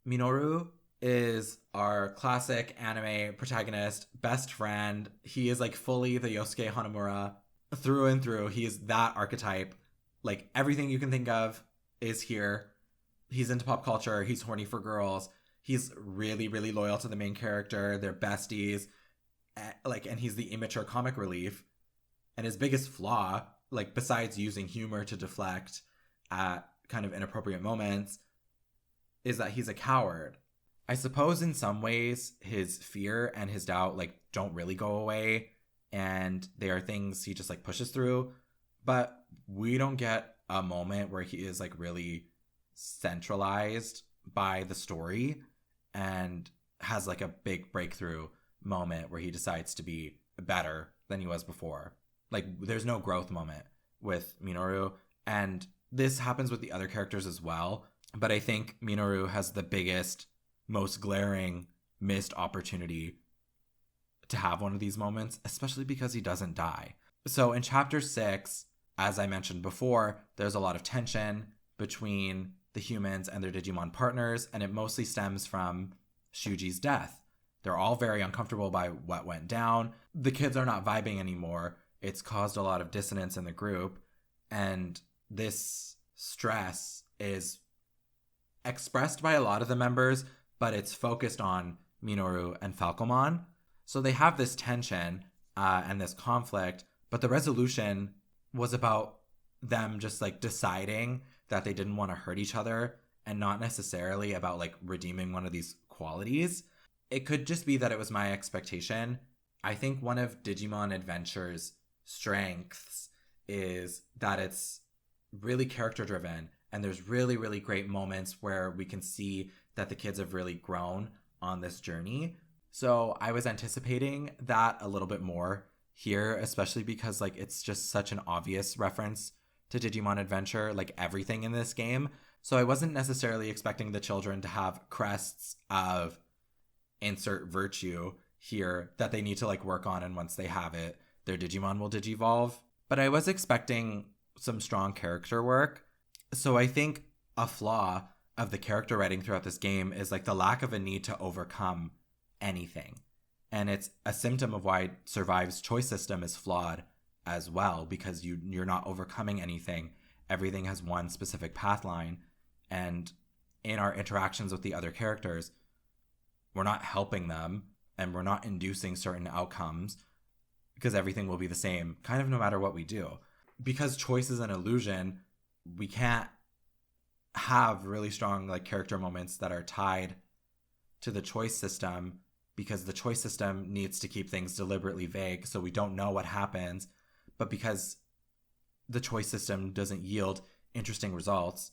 Minoru is our classic anime protagonist, best friend. He is like fully the Yosuke Hanamura through and through. He is that archetype. Like everything you can think of is here. He's into pop culture. He's horny for girls. He's really, really loyal to the main character. They're besties. And he's the immature comic relief. And his biggest flaw, like besides using humor to deflect at kind of inappropriate moments, is that he's a coward. I suppose in some ways his fear and his doubt like don't really go away, and they are things he just like pushes through, but we don't get a moment where he is like really centralized by the story and has like a big breakthrough moment where he decides to be better than he was before. Like there's no growth moment with Minoru, and this happens with the other characters as well, but I think Minoru has the biggest, most glaring missed opportunity to have one of these moments, especially because he doesn't die. So in chapter 6, as I mentioned before, there's a lot of tension between the humans and their Digimon partners, and it mostly stems from Shuuji's death. They're all very uncomfortable by what went down. The kids are not vibing anymore. It's caused a lot of dissonance in the group, and this stress is expressed by a lot of the members, but it's focused on Minoru and Falcomon. So they have this tension and this conflict, but the resolution was about them just like deciding that they didn't want to hurt each other, and not necessarily about like redeeming one of these qualities. It could just be that it was my expectation. I think one of Digimon Adventure's strengths is that it's really character driven, and there's really, really great moments where we can see that the kids have really grown on this journey. So I was anticipating that a little bit more here, especially because like it's just such an obvious reference to Digimon Adventure, like everything in this game. So I wasn't necessarily expecting the children to have crests of insert virtue here that they need to like work on, and once they have it, their Digimon will digivolve. But I was expecting some strong character work. So I think a flaw of the character writing throughout this game is like the lack of a need to overcome anything. And it's a symptom of why Survive's choice system is flawed as well, because you're not overcoming anything everything has one specific path line. And in our interactions with the other characters, we're not helping them and we're not inducing certain outcomes because everything will be the same kind of no matter what we do. Because choice is an illusion, we can't have really strong like character moments that are tied to the choice system, because the choice system needs to keep things deliberately vague so we don't know what happens. But because the choice system doesn't yield interesting results,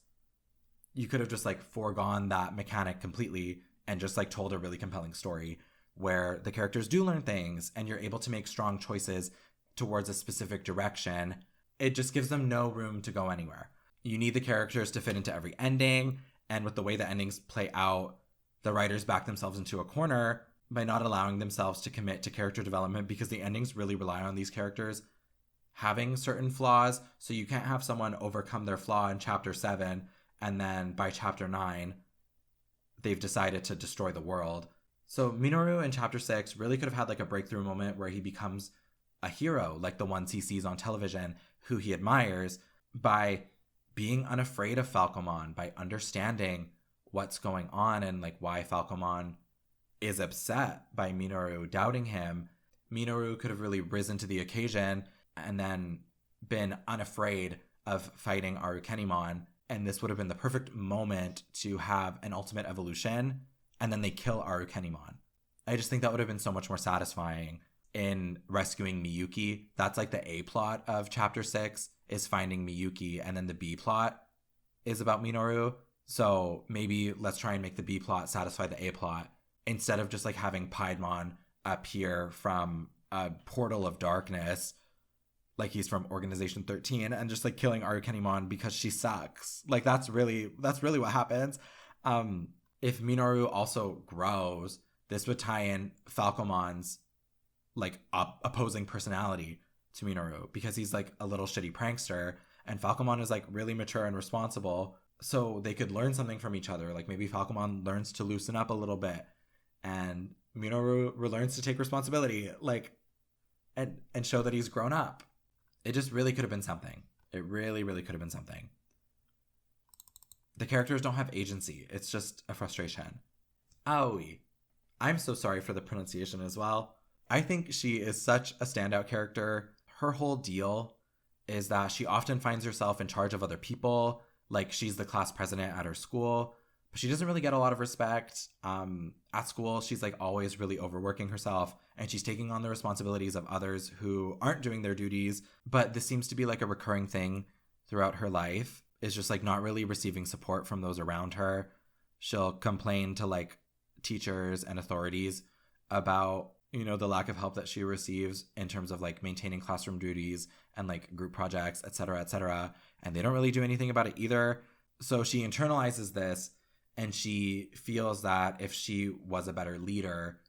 you could have just like foregone that mechanic completely and just like told a really compelling story where the characters do learn things and you're able to make strong choices towards a specific direction. It just gives them no room to go anywhere. You need the characters to fit into every ending, and with the way the endings play out, the writers back themselves into a corner by not allowing themselves to commit to character development, because the endings really rely on these characters having certain flaws. So you can't have someone overcome their flaw in chapter 7 and then by chapter 9 they've decided to destroy the world. So Minoru in chapter 6 really could have had like a breakthrough moment where he becomes a hero, like the ones he sees on television, who he admires, by being unafraid of Falcomon, by understanding what's going on and like why Falcomon is upset by Minoru doubting him. Minoru could have really risen to the occasion and then been unafraid of fighting Arukenimon, and this would have been the perfect moment to have an ultimate evolution, and then they kill Arukenimon. I just think that would have been so much more satisfying in rescuing Miyuki. That's like the A plot of chapter 6 is finding Miyuki, and then the B plot is about Minoru. So maybe let's try and make the B plot satisfy the A plot instead of just like having Piedmon appear from a portal of darkness like he's from Organization 13 and just like killing Arukenimon because she sucks. Like that's really what happens. If Minoru also grows, this would tie in Falcomon's like opposing personality to Minoru, because he's like a little shitty prankster and Falcomon is like really mature and responsible. So they could learn something from each other. Like maybe Falcomon learns to loosen up a little bit and Minoru learns to take responsibility, like, and show that he's grown up. It just really could have been something. It really, really could have been something. The characters don't have agency. It's just a frustration. Aoi. I'm so sorry for the pronunciation as well. I think she is such a standout character. Her whole deal is that she often finds herself in charge of other people. Like she's the class president at her school, but she doesn't really get a lot of respect. At school, she's like always really overworking herself and she's taking on the responsibilities of others who aren't doing their duties. But this seems to be like a recurring thing throughout her life, is just like not really receiving support from those around her. She'll complain to like teachers and authorities about, you know, the lack of help that she receives in terms of like maintaining classroom duties and like group projects, etc., and they don't really do anything about it either. So she internalizes this and she feels that if she was a better leader,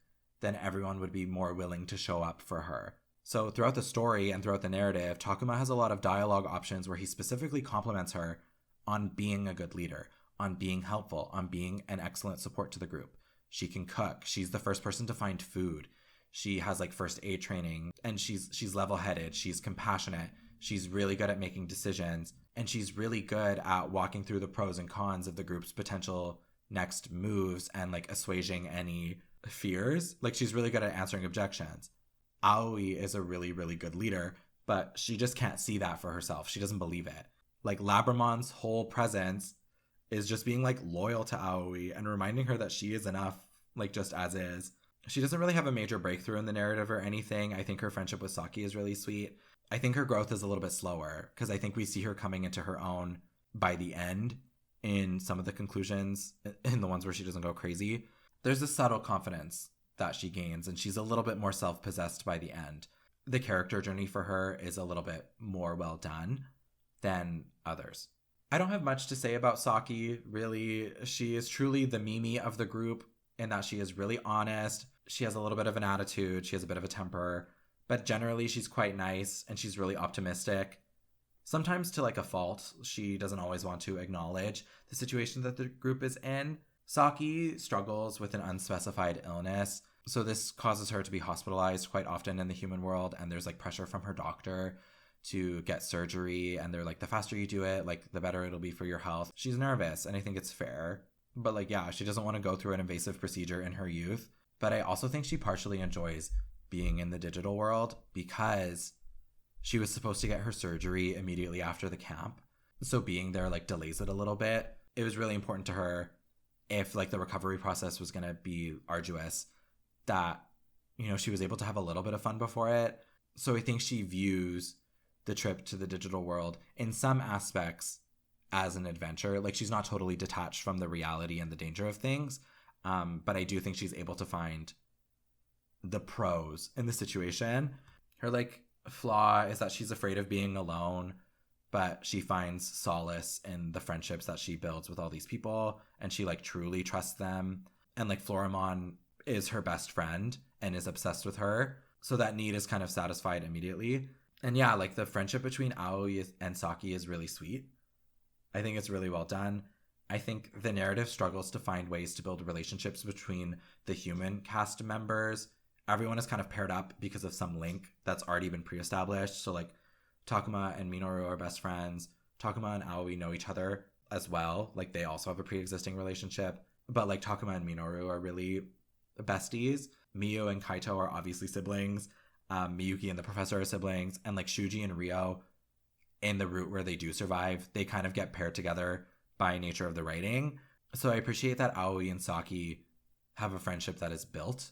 then everyone would be more willing to show up for her. So throughout the story and throughout the narrative, Takuma has a lot of dialogue options where he specifically compliments her on being a good leader, on being helpful, on being an excellent support to the group. She can cook. She's the first person to find food. She has like first aid training, and she's level-headed. She's compassionate. She's really good at making decisions, and she's really good at walking through the pros and cons of the group's potential next moves and like assuaging any fears. Like she's really good at answering objections. Aoi is a really, really good leader, but she just can't see that for herself. She doesn't believe it. Like Labramon's whole presence is just being like loyal to Aoi and reminding her that she is enough, like just as is. She doesn't really have a major breakthrough in the narrative or anything. I think her friendship with Saki is really sweet. I think her growth is a little bit slower because I think we see her coming into her own by the end in some of the conclusions, in the ones where she doesn't go crazy. There's a subtle confidence that she gains, and she's a little bit more self-possessed by the end. The character journey for her is a little bit more well done than others. I don't have much to say about Saki, really. She is truly the Mimi of the group in that she is really honest. She has a little bit of an attitude. She has a bit of a temper. But generally, she's quite nice, and she's really optimistic. Sometimes to like a fault. She doesn't always want to acknowledge the situation that the group is in. Saki struggles with an unspecified illness, so this causes her to be hospitalized quite often in the human world, and there's like pressure from her doctor to get surgery, and they're like, the faster you do it, like the better it'll be for your health. She's nervous, and I think it's fair. But like, yeah, she doesn't want to go through an invasive procedure in her youth. But I also think she partially enjoys being in the digital world because she was supposed to get her surgery immediately after the camp. So being there like delays it a little bit. It was really important to her, if like the recovery process was going to be arduous, that, you know, she was able to have a little bit of fun before it. So I think she views the trip to the digital world in some aspects as an adventure. Like, she's not totally detached from the reality and the danger of things. But I do think she's able to find the pros in the situation. Her like flaw is that she's afraid of being alone, but she finds solace in the friendships that she builds with all these people, and she like truly trusts them. And like Floramon is her best friend and is obsessed with her, so that need is kind of satisfied immediately. And yeah, like the friendship between Aoi and Saki is really sweet. I think it's really well done. I think the narrative struggles to find ways to build relationships between the human cast members. Everyone is kind of paired up because of some link that's already been pre-established. So like Takuma and Minoru are best friends. Takuma and Aoi know each other as well. Like, they also have a pre-existing relationship. But like Takuma and Minoru are really besties. Miyu and Kaito are obviously siblings. Miyuki and the professor are siblings. And like Shuuji and Ryo, in the route where they do survive, they kind of get paired together by nature of the writing. So I appreciate that Aoi and Saki have a friendship that is built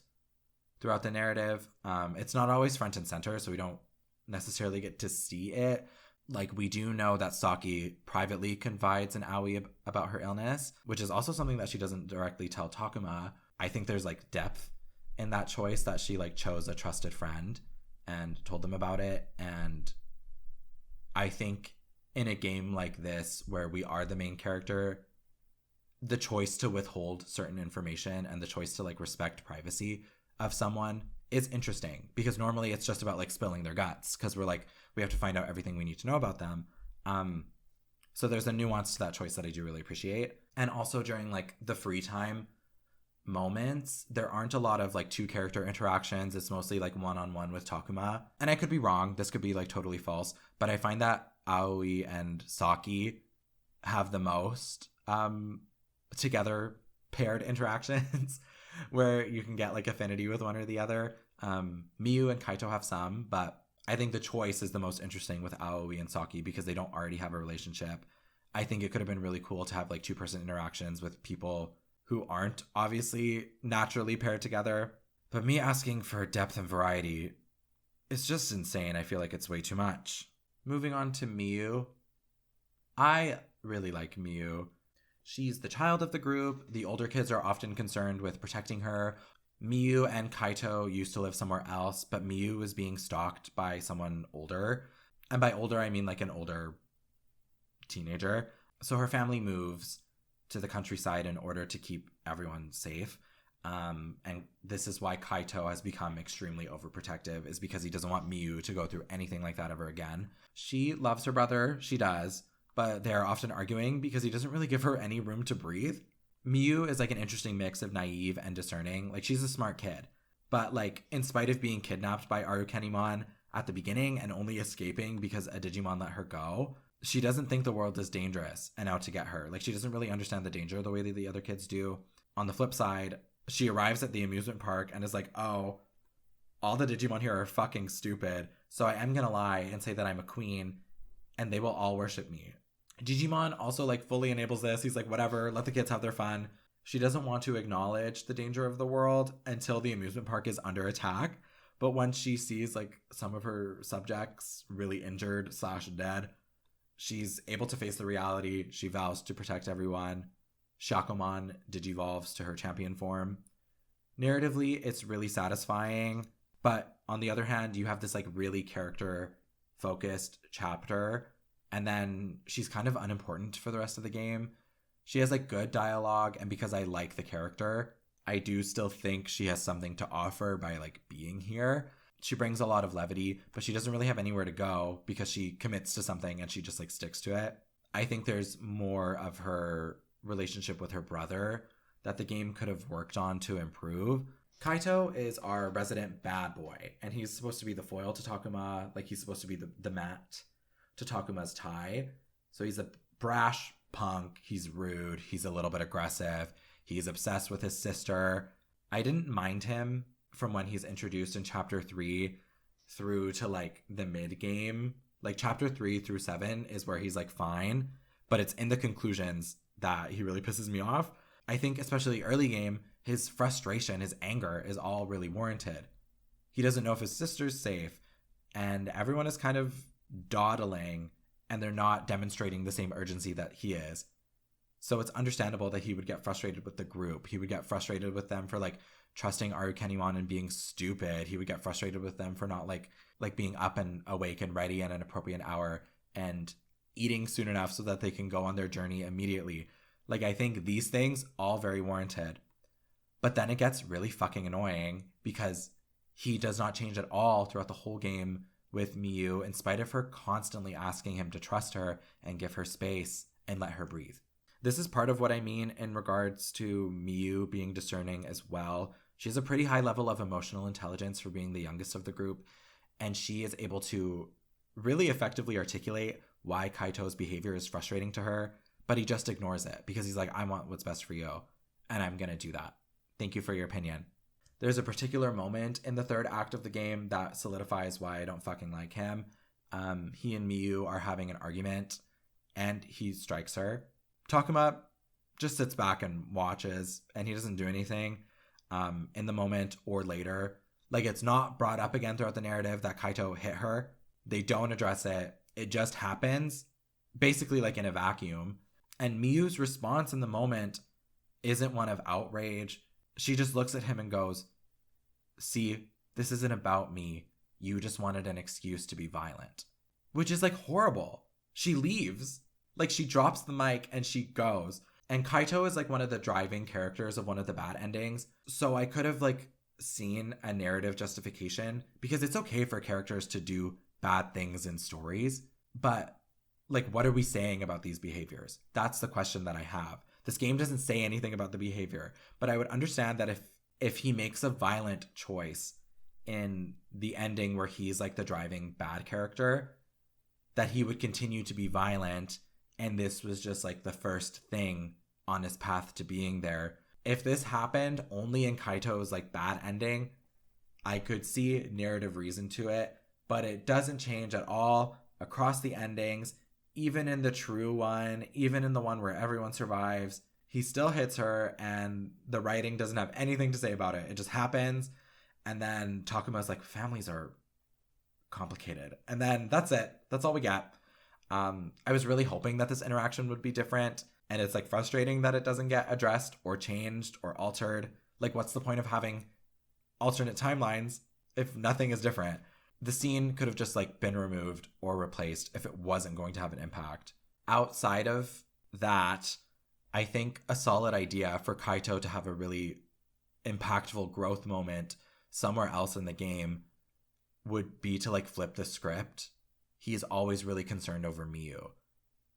throughout the narrative. It's not always front and center, so we don't necessarily get to see it. Like, we do know that Saki privately confides in Aoi about her illness, which is also something that she doesn't directly tell Takuma. I think there's like depth in that choice, that she like chose a trusted friend and told them about it. And I think in a game like this, where we are the main character, the choice to withhold certain information and the choice to like respect privacy of someone is interesting, because normally it's just about like spilling their guts, because we're like, we have to find out everything we need to know about them. So there's a nuance to that choice that I do really appreciate. And also during like the free time moments, there aren't a lot of like two character interactions. It's mostly like one-on-one with Takuma. And I could be wrong, this could be like totally false, but I find that Aoi and Saki have the most together paired interactions where you can get like affinity with one or the other. Miyu and Kaito have some, but I think the choice is the most interesting with Aoi and Saki because they don't already have a relationship. I think it could have been really cool to have like two-person interactions with people who aren't obviously naturally paired together. But me asking for depth and variety is just insane. I feel like it's way too much. Moving on to Miyu. I really like Miyu. She's the child of the group. The older kids are often concerned with protecting her. Miyu and Kaito used to live somewhere else, but Miyu was being stalked by someone older. And by older, I mean like an older teenager. So her family moves to the countryside in order to keep everyone safe. And this is why Kaito has become extremely overprotective, is because he doesn't want Miyu to go through anything like that ever again. She loves her brother, she does, but they're often arguing because he doesn't really give her any room to breathe. Miyu is like an interesting mix of naive and discerning. Like, she's a smart kid, but like, in spite of being kidnapped by Arukenimon at the beginning and only escaping because a Digimon let her go, she doesn't think the world is dangerous and out to get her. Like, she doesn't really understand the danger the way that the other kids do. On the flip side, she arrives at the amusement park and is like, oh, all the Digimon here are fucking stupid, so I am gonna lie and say that I'm a queen and they will all worship me. Digimon also like fully enables this. He's like, whatever, let the kids have their fun. She doesn't want to acknowledge the danger of the world until the amusement park is under attack. But when she sees like some of her subjects really injured / dead, she's able to face the reality. She vows to protect everyone. Shakomon digivolves to her champion form. Narratively, it's really satisfying. But on the other hand, you have this like really character-focused chapter, and then she's kind of unimportant for the rest of the game. She has like good dialogue, and because I like the character, I do still think she has something to offer by like being here. She brings a lot of levity, but she doesn't really have anywhere to go because she commits to something and she just like sticks to it. I think there's more of her relationship with her brother that the game could have worked on to improve. Kaito is our resident bad boy, and he's supposed to be the foil to Takuma. Like, he's supposed to be the mat to Takuma's tie. So he's a brash punk. He's rude. He's a little bit aggressive. He's obsessed with his sister. I didn't mind him from when he's introduced in chapter 3 through to like the mid game. Like chapter 3 through 7 is where he's like fine, but it's in the conclusions that he really pisses me off. I think especially early game, his frustration, his anger is all really warranted. He doesn't know if his sister's safe, and everyone is kind of dawdling, and they're not demonstrating the same urgency that he is. So it's understandable that he would get frustrated with the group. He would get frustrated with them for like trusting Arukenimon and being stupid. He would get frustrated with them for not like being up and awake and ready at an appropriate hour and eating soon enough so that they can go on their journey immediately. Like, I think these things all very warranted. But then it gets really fucking annoying because he does not change at all throughout the whole game with Miyu, in spite of her constantly asking him to trust her and give her space and let her breathe. This is part of what I mean in regards to Miyu being discerning as well. She has a pretty high level of emotional intelligence for being the youngest of the group, and she is able to really effectively articulate why Kaito's behavior is frustrating to her, but he just ignores it because he's like, I want what's best for you, and I'm going to do that. Thank you for your opinion. There's a particular moment in the third act of the game that solidifies why I don't fucking like him. He and Miyu are having an argument, and he strikes her. Takuma just sits back and watches, and he doesn't do anything in the moment or later. Like, it's not brought up again throughout the narrative that Kaito hit her. They don't address it. It just happens, basically like in a vacuum. And Miyu's response in the moment isn't one of outrage. She just looks at him and goes, see, this isn't about me. You just wanted an excuse to be violent. Which is like horrible. She leaves. Like, she drops the mic and she goes. And Kaito is like one of the driving characters of one of the bad endings. So I could have like seen a narrative justification, because it's okay for characters to do bad things in stories. But like, what are we saying about these behaviors? That's the question that I have. This game doesn't say anything about the behavior, but I would understand that if he makes a violent choice in the ending where he's like the driving bad character, that he would continue to be violent, and this was just like the first thing on his path to being there. If this happened only in Kaito's like bad ending, I could see narrative reason to it, but it doesn't change at all across the endings. Even in the true one, even in the one where everyone survives, he still hits her, and the writing doesn't have anything to say about it. It just happens. And then Takuma's like, families are complicated. And then that's it. That's all we got. I was really hoping that this interaction would be different. And it's like frustrating that it doesn't get addressed or changed or altered. Like, what's the point of having alternate timelines if nothing is different? The scene could have just like been removed or replaced if it wasn't going to have an impact. Outside of that, I think a solid idea for Kaito to have a really impactful growth moment somewhere else in the game would be to like flip the script. He's always really concerned over Miyu.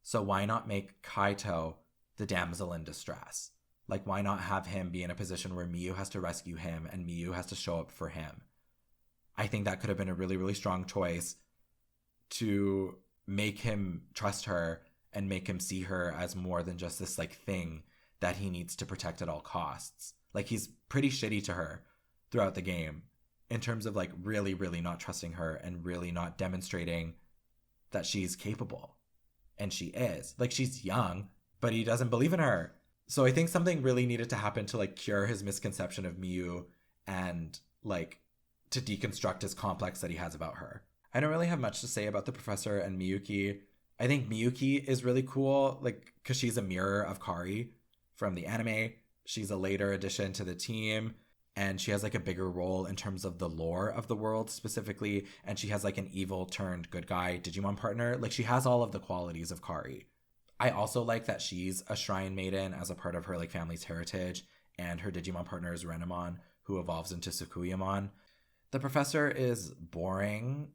So why not make Kaito the damsel in distress? Like, why not have him be in a position where Miyu has to rescue him and Miyu has to show up for him? I think that could have been a really, really strong choice to make him trust her and make him see her as more than just this like thing that he needs to protect at all costs. Like, he's pretty shitty to her throughout the game in terms of like really, really not trusting her and really not demonstrating that she's capable. And she is. Like, she's young, but he doesn't believe in her. So I think something really needed to happen to like cure his misconception of Miyu and like to deconstruct his complex that he has about her. I don't really have much to say about the professor and Miyuki. I think Miyuki is really cool, like, because she's a mirror of Kari from the anime. She's a later addition to the team, and she has like a bigger role in terms of the lore of the world specifically, and she has like an evil turned good guy Digimon partner. Like, she has all of the qualities of Kari. I also like that she's a shrine maiden as a part of her like family's heritage, and her Digimon partner is Renamon, who evolves into Sukuyamon. The professor is boring.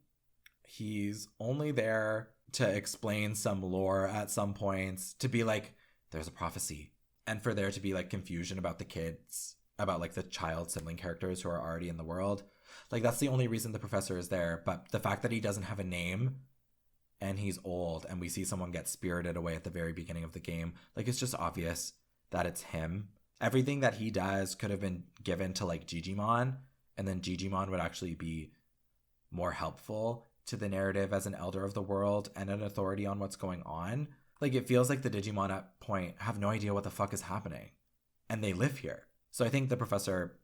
He's only there to explain some lore at some points, to be like, there's a prophecy, and for there to be like confusion about the kids about like the child sibling characters who are already in the world. Like that's the only reason the professor is there. But the fact that he doesn't have a name and he's old and we see someone get spirited away at the very beginning of the game, like it's just obvious that it's him. Everything that he does could have been given to like Digimon, and then Digimon would actually be more helpful to the narrative as an elder of the world and an authority on what's going on. Like it feels like the Digimon at point have no idea what the fuck is happening, and they live here. So I think the professor,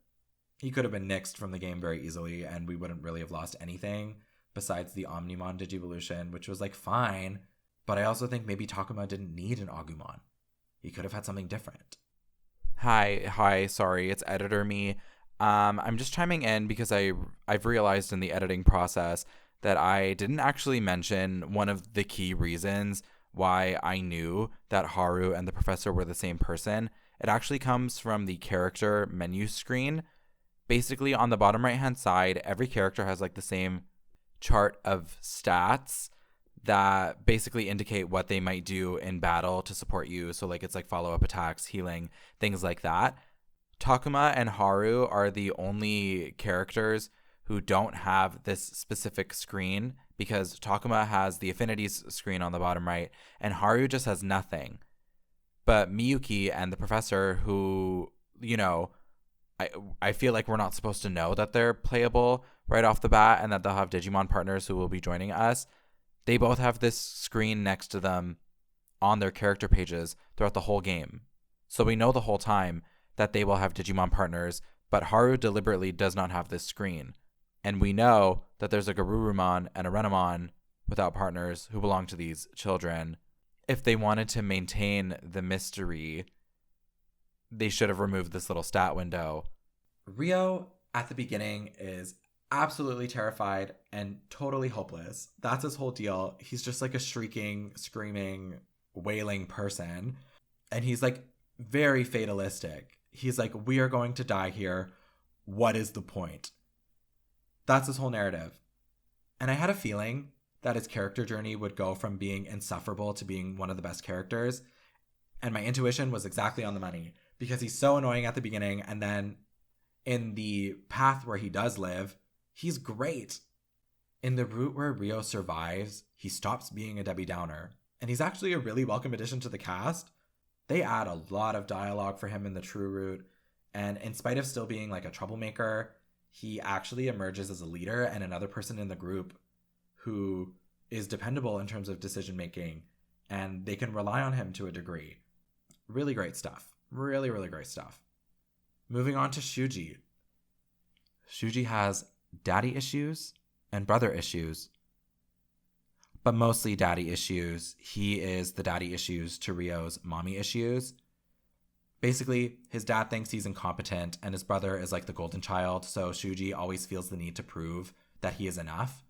he could have been nixed from the game very easily, and we wouldn't really have lost anything besides the Omnimon Digivolution, which was like fine. But I also think maybe Takuma didn't need an Agumon. He could have had something different.
Hi, sorry, it's editor me. I'm just chiming in because I've realized in the editing process that I didn't actually mention one of the key reasons why I knew that Haru and the professor were the same person. It actually comes from the character menu screen. Basically, on the bottom right hand side, every character has like the same chart of stats that basically indicate what they might do in battle to support you. So like it's like follow-up attacks, healing, things like that. Takuma and Haru are the only characters who don't have this specific screen, because Takuma has the affinities screen on the bottom right and Haru just has nothing. But Miyuki and the professor, who, you know, I feel like we're not supposed to know that they're playable right off the bat and that they'll have Digimon partners who will be joining us. They both have this screen next to them on their character pages throughout the whole game. So we know the whole time that they will have Digimon partners, but Haru deliberately does not have this screen. And we know that there's a Garurumon and a Renamon without partners who belong to these children. If they wanted to maintain the mystery, they should have removed this little stat window.
Ryo at the beginning is absolutely terrified and totally hopeless. That's his whole deal. He's just like a shrieking, screaming, wailing person. And he's like very fatalistic. He's like, we are going to die here. What is the point? That's his whole narrative. And I had a feeling that his character journey would go from being insufferable to being one of the best characters. And my intuition was exactly on the money, because he's so annoying at the beginning, and then in the path where he does live, he's great. In the route where Ryo survives, he stops being a Debbie Downer, and he's actually a really welcome addition to the cast. They add a lot of dialogue for him in the true route, and in spite of still being like a troublemaker, he actually emerges as a leader and another person in the group who is dependable in terms of decision making, and they can rely on him to a degree. Really great stuff. Really, really great stuff. Moving on to Shuuji. Shuuji has daddy issues and brother issues, but mostly daddy issues. He is the daddy issues to Ryo's mommy issues. Basically, his dad thinks he's incompetent and his brother is like the golden child, so Shuuji always feels the need to prove that he is enough,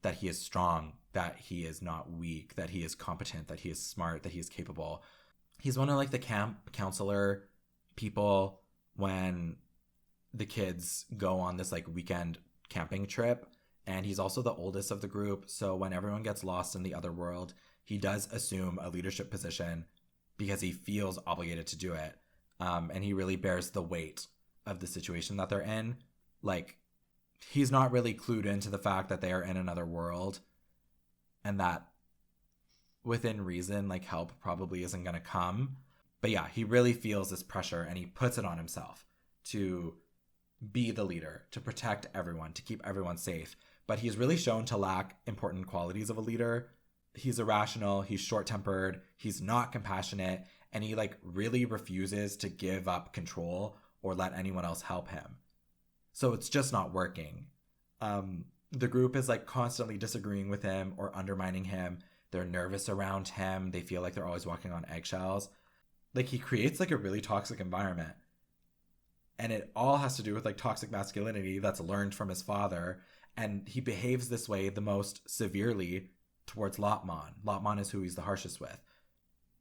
that he is strong, that he is not weak, that he is competent, that he is smart, that he is capable. He's one of like the camp counselor people when the kids go on this like weekend camping trip, and he's also the oldest of the group, so when everyone gets lost in the other world, he does assume a leadership position because he feels obligated to do it, and he really bears the weight of the situation that they're in. Like, he's not really clued into the fact that they are in another world, and that within reason, like, help probably isn't going to come. But yeah, he really feels this pressure, and he puts it on himself to be the leader, to protect everyone, to keep everyone safe. But he's really shown to lack important qualities of a leader. He's irrational, he's short-tempered, he's not compassionate, and he like really refuses to give up control or let anyone else help him. So it's just not working. The group is like constantly disagreeing with him or undermining him. They're nervous around him. They feel like they're always walking on eggshells. Like, he creates like a really toxic environment. And it all has to do with like toxic masculinity that's learned from his father. And he behaves this way the most severely towards Lopmon. Lopmon is who he's the harshest with.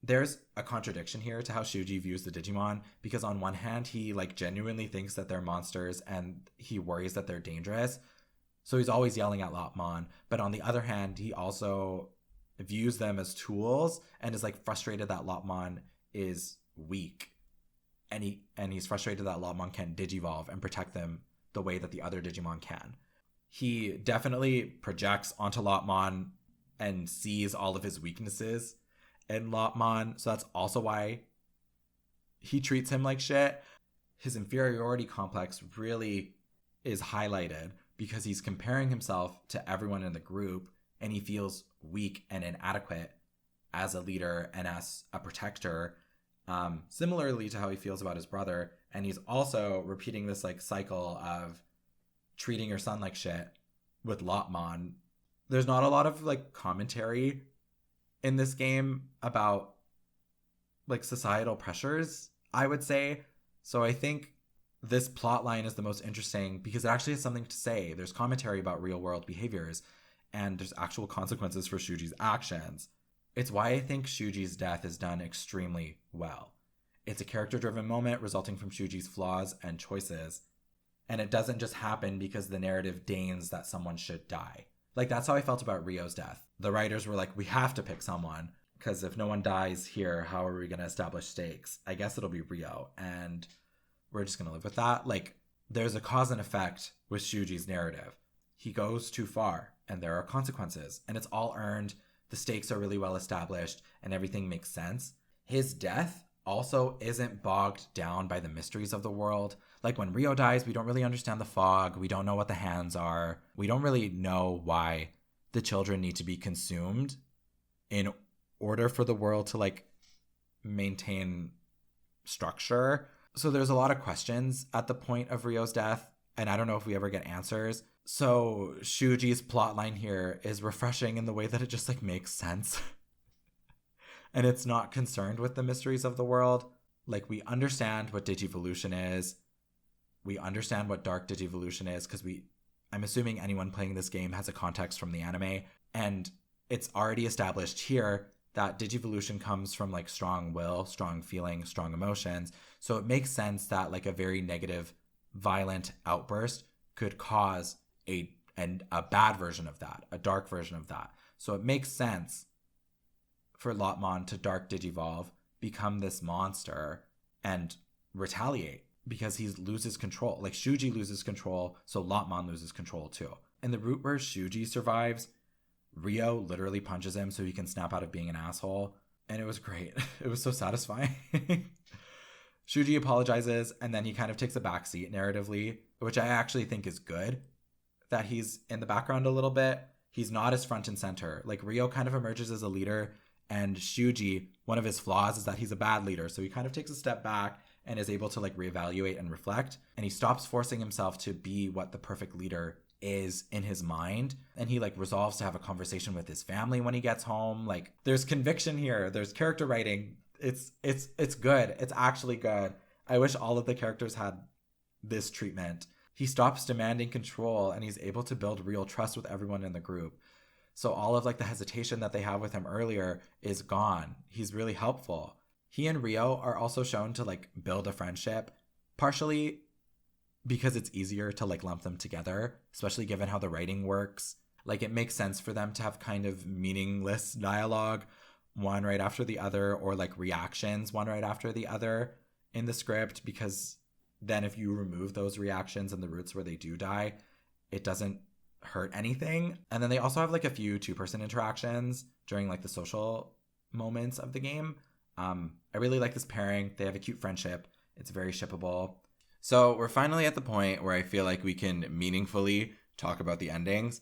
There's a contradiction here to how Shuuji views the Digimon, because on one hand, he like genuinely thinks that they're monsters and he worries that they're dangerous. So he's always yelling at Lopmon. But on the other hand, he also views them as tools and is like frustrated that Lopmon is weak.
and he's frustrated that Lopmon can't digivolve and protect them the way that the other Digimon can. He definitely projects onto Lopmon and sees all of his weaknesses in Lopmon, so that's also why he treats him like shit. His inferiority complex really is highlighted because he's comparing himself to everyone in the group, and he feels weak and inadequate as a leader and as a protector, similarly to how he feels about his brother. And he's also repeating this like cycle of treating your son like shit with Lopmon. There's not a lot of like commentary in this game about like societal pressures, I would say. So I think this plot line is the most interesting because it actually has something to say. There's commentary about real world behaviors and there's actual consequences for Shuuji's actions. It's why I think Shuuji's death is done extremely well. It's a character-driven moment resulting from Shuuji's flaws and choices. And it doesn't just happen because the narrative deigns that someone should die. Like, that's how I felt about Ryo's death. The writers were like, we have to pick someone, because if no one dies here, how are we going to establish stakes? I guess it'll be Ryo, and we're just going to live with that. Like, there's a cause and effect with Shuuji's narrative. He goes too far, and there are consequences, and it's all earned. The stakes are really well established, and everything makes sense. His death also isn't bogged down by the mysteries of the world. Like, when Ryo dies, we don't really understand the fog. We don't know what the hands are. We don't really know why the children need to be consumed in order for the world to, like, maintain structure. So there's a lot of questions at the point of Ryo's death, and I don't know if we ever get answers. So Shuuji's plotline here is refreshing in the way that it just, like, makes sense. And it's not concerned with the mysteries of the world. Like, we understand what Digivolution is. We understand what Dark Digivolution is because I'm assuming anyone playing this game has a context from the anime. And it's already established here that Digivolution comes from, like, strong will, strong feeling, strong emotions. So it makes sense that, like, a very negative, violent outburst could cause a bad version of that, a dark version of that. So it makes sense for Lopmon to Dark Digivolve, become this monster, and retaliate because he loses control. Like, Shuuji loses control, so Lopmon loses control too. In the route where Shuuji survives, Ryo literally punches him so he can snap out of being an asshole, and it was great. It was so satisfying. Shuuji apologizes, and then he kind of takes a backseat narratively, which I actually think is good, that he's in the background a little bit. He's not as front and center. Like, Ryo kind of emerges as a leader, and Shuuji, one of his flaws is that he's a bad leader. So he kind of takes a step back and is able to, like, reevaluate and reflect. And he stops forcing himself to be what the perfect leader is in his mind. And he, like, resolves to have a conversation with his family when he gets home. Like, there's conviction here. There's character writing. It's good. It's actually good. I wish all of the characters had this treatment. He stops demanding control and he's able to build real trust with everyone in the group. So all of, like, the hesitation that they have with him earlier is gone. He's really helpful. He and Ryo are also shown to, like, build a friendship, partially because it's easier to, like, lump them together, especially given how the writing works. Like, it makes sense for them to have kind of meaningless dialogue, one right after the other, or, like, reactions one right after the other in the script, because then if you remove those reactions and the routes where they do die, it doesn't hurt anything. And then they also have, like, a few two-person interactions during, like, the social moments of the game. I really like this pairing. They have a cute friendship. It's very shippable. So we're finally at the point where I feel like we can meaningfully talk about the endings.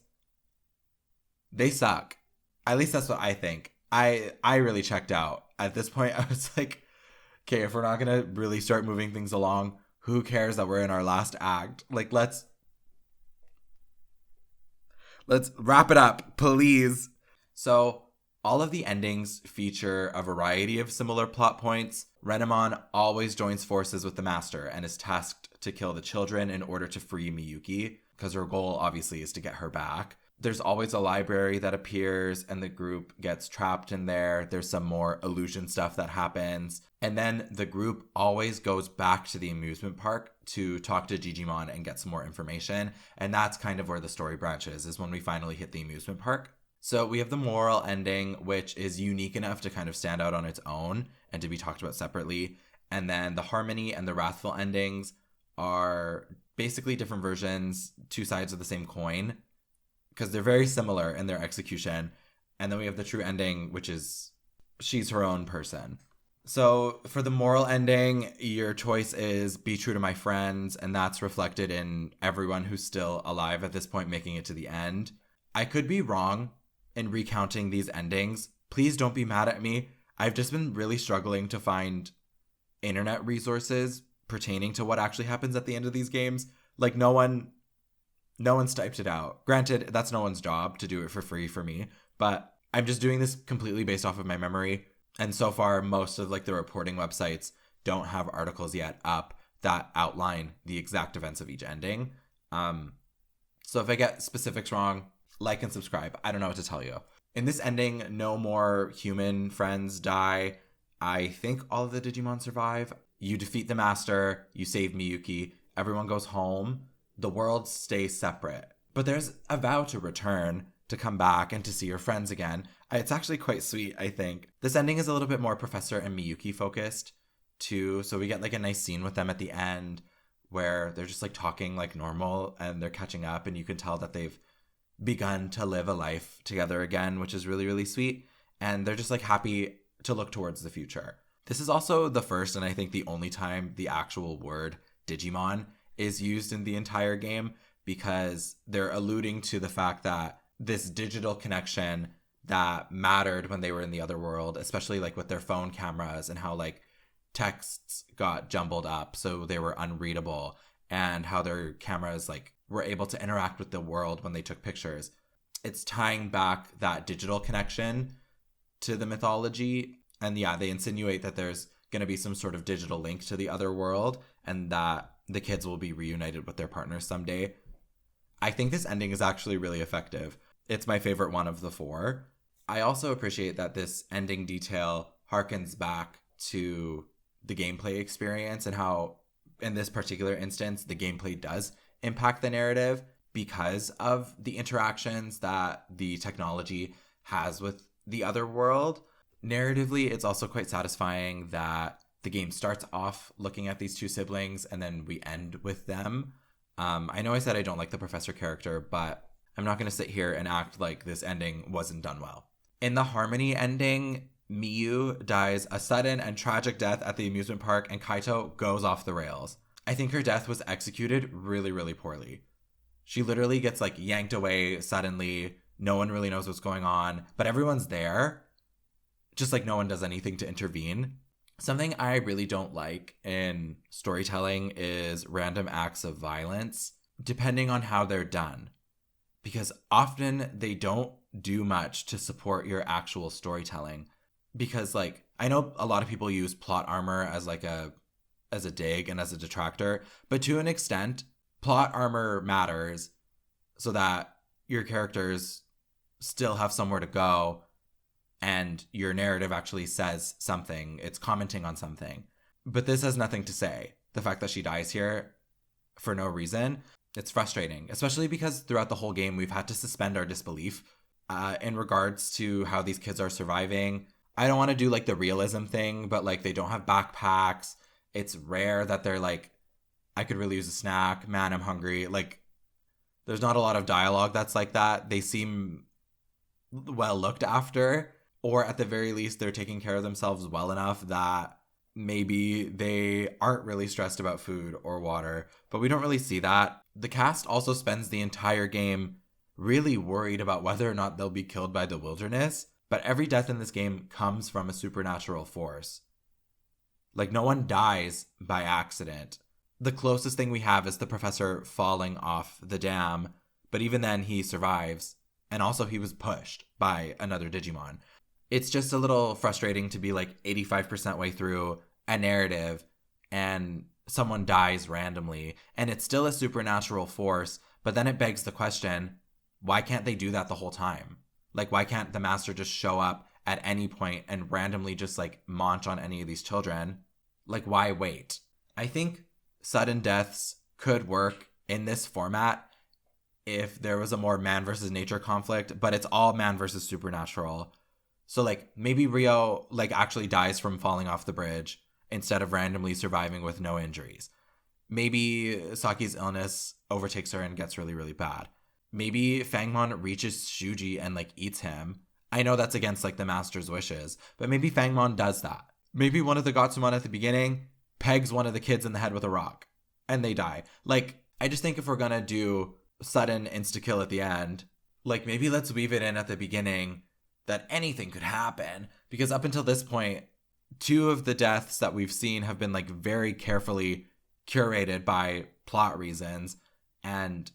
They suck. At least that's what I think. I really checked out. At this point, I was like, okay, if we're not going to really start moving things along, who cares that we're in our last act? Like, let's wrap it up, please. So all of the endings feature a variety of similar plot points. Renamon always joins forces with the Master and is tasked to kill the children in order to free Miyuki, because her goal obviously is to get her back. There's always a library that appears and the group gets trapped in there. There's some more illusion stuff that happens. And then the group always goes back to the amusement park to talk to Digimon and get some more information. And that's kind of where the story branches, is when we finally hit the amusement park. So we have the moral ending, which is unique enough to kind of stand out on its own and to be talked about separately.
And then the harmony and the wrathful endings are basically different versions, two sides of the same coin, because they're very similar in their execution. And then we have the true ending, which is she's her own person. So for the moral ending, your choice is be true to my friends, and that's reflected in everyone who's still alive at this point making it to the end. I could be wrong in recounting these endings. Please don't be mad at me. I've just been really struggling to find internet resources pertaining to what actually happens at the end of these games. Like no one's typed it out. Granted, that's no one's job to do it for free for me, but I'm just doing this completely based off of my memory. And so far, most of like the reporting websites don't have articles yet up that outline the exact events of each ending. So if I get specifics wrong, like and subscribe. I don't know what to tell you. In this ending, no more human friends die. I think all of the Digimon survive. You defeat the master, you save Miyuki, everyone goes home, the worlds stay separate. But there's a vow to return, to come back and to see your friends again. It's actually quite sweet, I think. This ending is a little bit more Professor and Miyuki focused too. So we get like a nice scene with them at the end where they're just like talking like normal and they're catching up, and you can tell that they've begun to live a life together again, which is really, really sweet. And they're just like happy to look towards the future. This is also the first and I think the only time the actual word Digimon is used in the entire game, because they're alluding to the fact that this digital connection that mattered when they were in the other world, especially like with their phone cameras and how like texts got jumbled up so they were unreadable, and how their cameras like were able to interact with the world when they took pictures. It's tying back that digital connection to the mythology. And yeah, they insinuate that there's going to be some sort of digital link to the other world and that the kids will be reunited with their partners someday. I think this ending is actually really effective. It's my favorite one of the four. I also appreciate that this ending detail harkens back to the gameplay experience and how, in this particular instance, the gameplay does impact the narrative because of the interactions that the technology has with the other world. Narratively, it's also quite satisfying that the game starts off looking at these two siblings and then we end with them. I know I said I don't like the professor character, but I'm not going to sit here and act like this ending wasn't done well. In the harmony ending, Miyu dies a sudden and tragic death at the amusement park, and Kaito goes off the rails. I think her death was executed really, really poorly. She literally gets like yanked away suddenly. No one really knows what's going on, but everyone's there. Just like no one does anything to intervene. Something I really don't like in storytelling is random acts of violence, depending on how they're done. Because often they don't do much to support your actual storytelling. Because like, I know a lot of people use plot armor as like as a dig and as a detractor, but to an extent, plot armor matters so that your characters still have somewhere to go and your narrative actually says something. It's commenting on something. But this has nothing to say. The fact that she dies here for no reason, it's frustrating, especially because throughout the whole game, we've had to suspend our disbelief in regards to how these kids are surviving. I don't want to do like the realism thing, but like they don't have backpacks. It's rare that they're like, I could really use a snack. Man, I'm hungry. Like, there's not a lot of dialogue that's like that. They seem well looked after, or at the very least, they're taking care of themselves well enough that maybe they aren't really stressed about food or water, but we don't really see that. The cast also spends the entire game really worried about whether or not they'll be killed by the wilderness, but every death in this game comes from a supernatural force. Like, no one dies by accident. The closest thing we have is the professor falling off the dam, but even then he survives, and also he was pushed by another Digimon. It's just a little frustrating to be like 85% way through a narrative and someone dies randomly, and it's still a supernatural force, but then it begs the question, why can't they do that the whole time? Like, why can't the master just show up at any point and randomly just like munch on any of these children? Like, why wait? I think sudden deaths could work in this format if there was a more man versus nature conflict, but it's all man versus supernatural. So like maybe Rio like actually dies from falling off the bridge instead of randomly surviving with no injuries. Maybe Saki's illness overtakes her and gets really, really bad. Maybe Fangmon reaches Shuuji and like eats him. I know that's against like the master's wishes, but maybe Fangmon does that. Maybe one of the Gotsumon at the beginning pegs one of the kids in the head with a rock and they die. Like, I just think if we're gonna do sudden insta-kill at the end, like maybe let's weave it in at the beginning that anything could happen, because up until this point, 2 of the deaths that we've seen have been like very carefully curated by plot reasons, and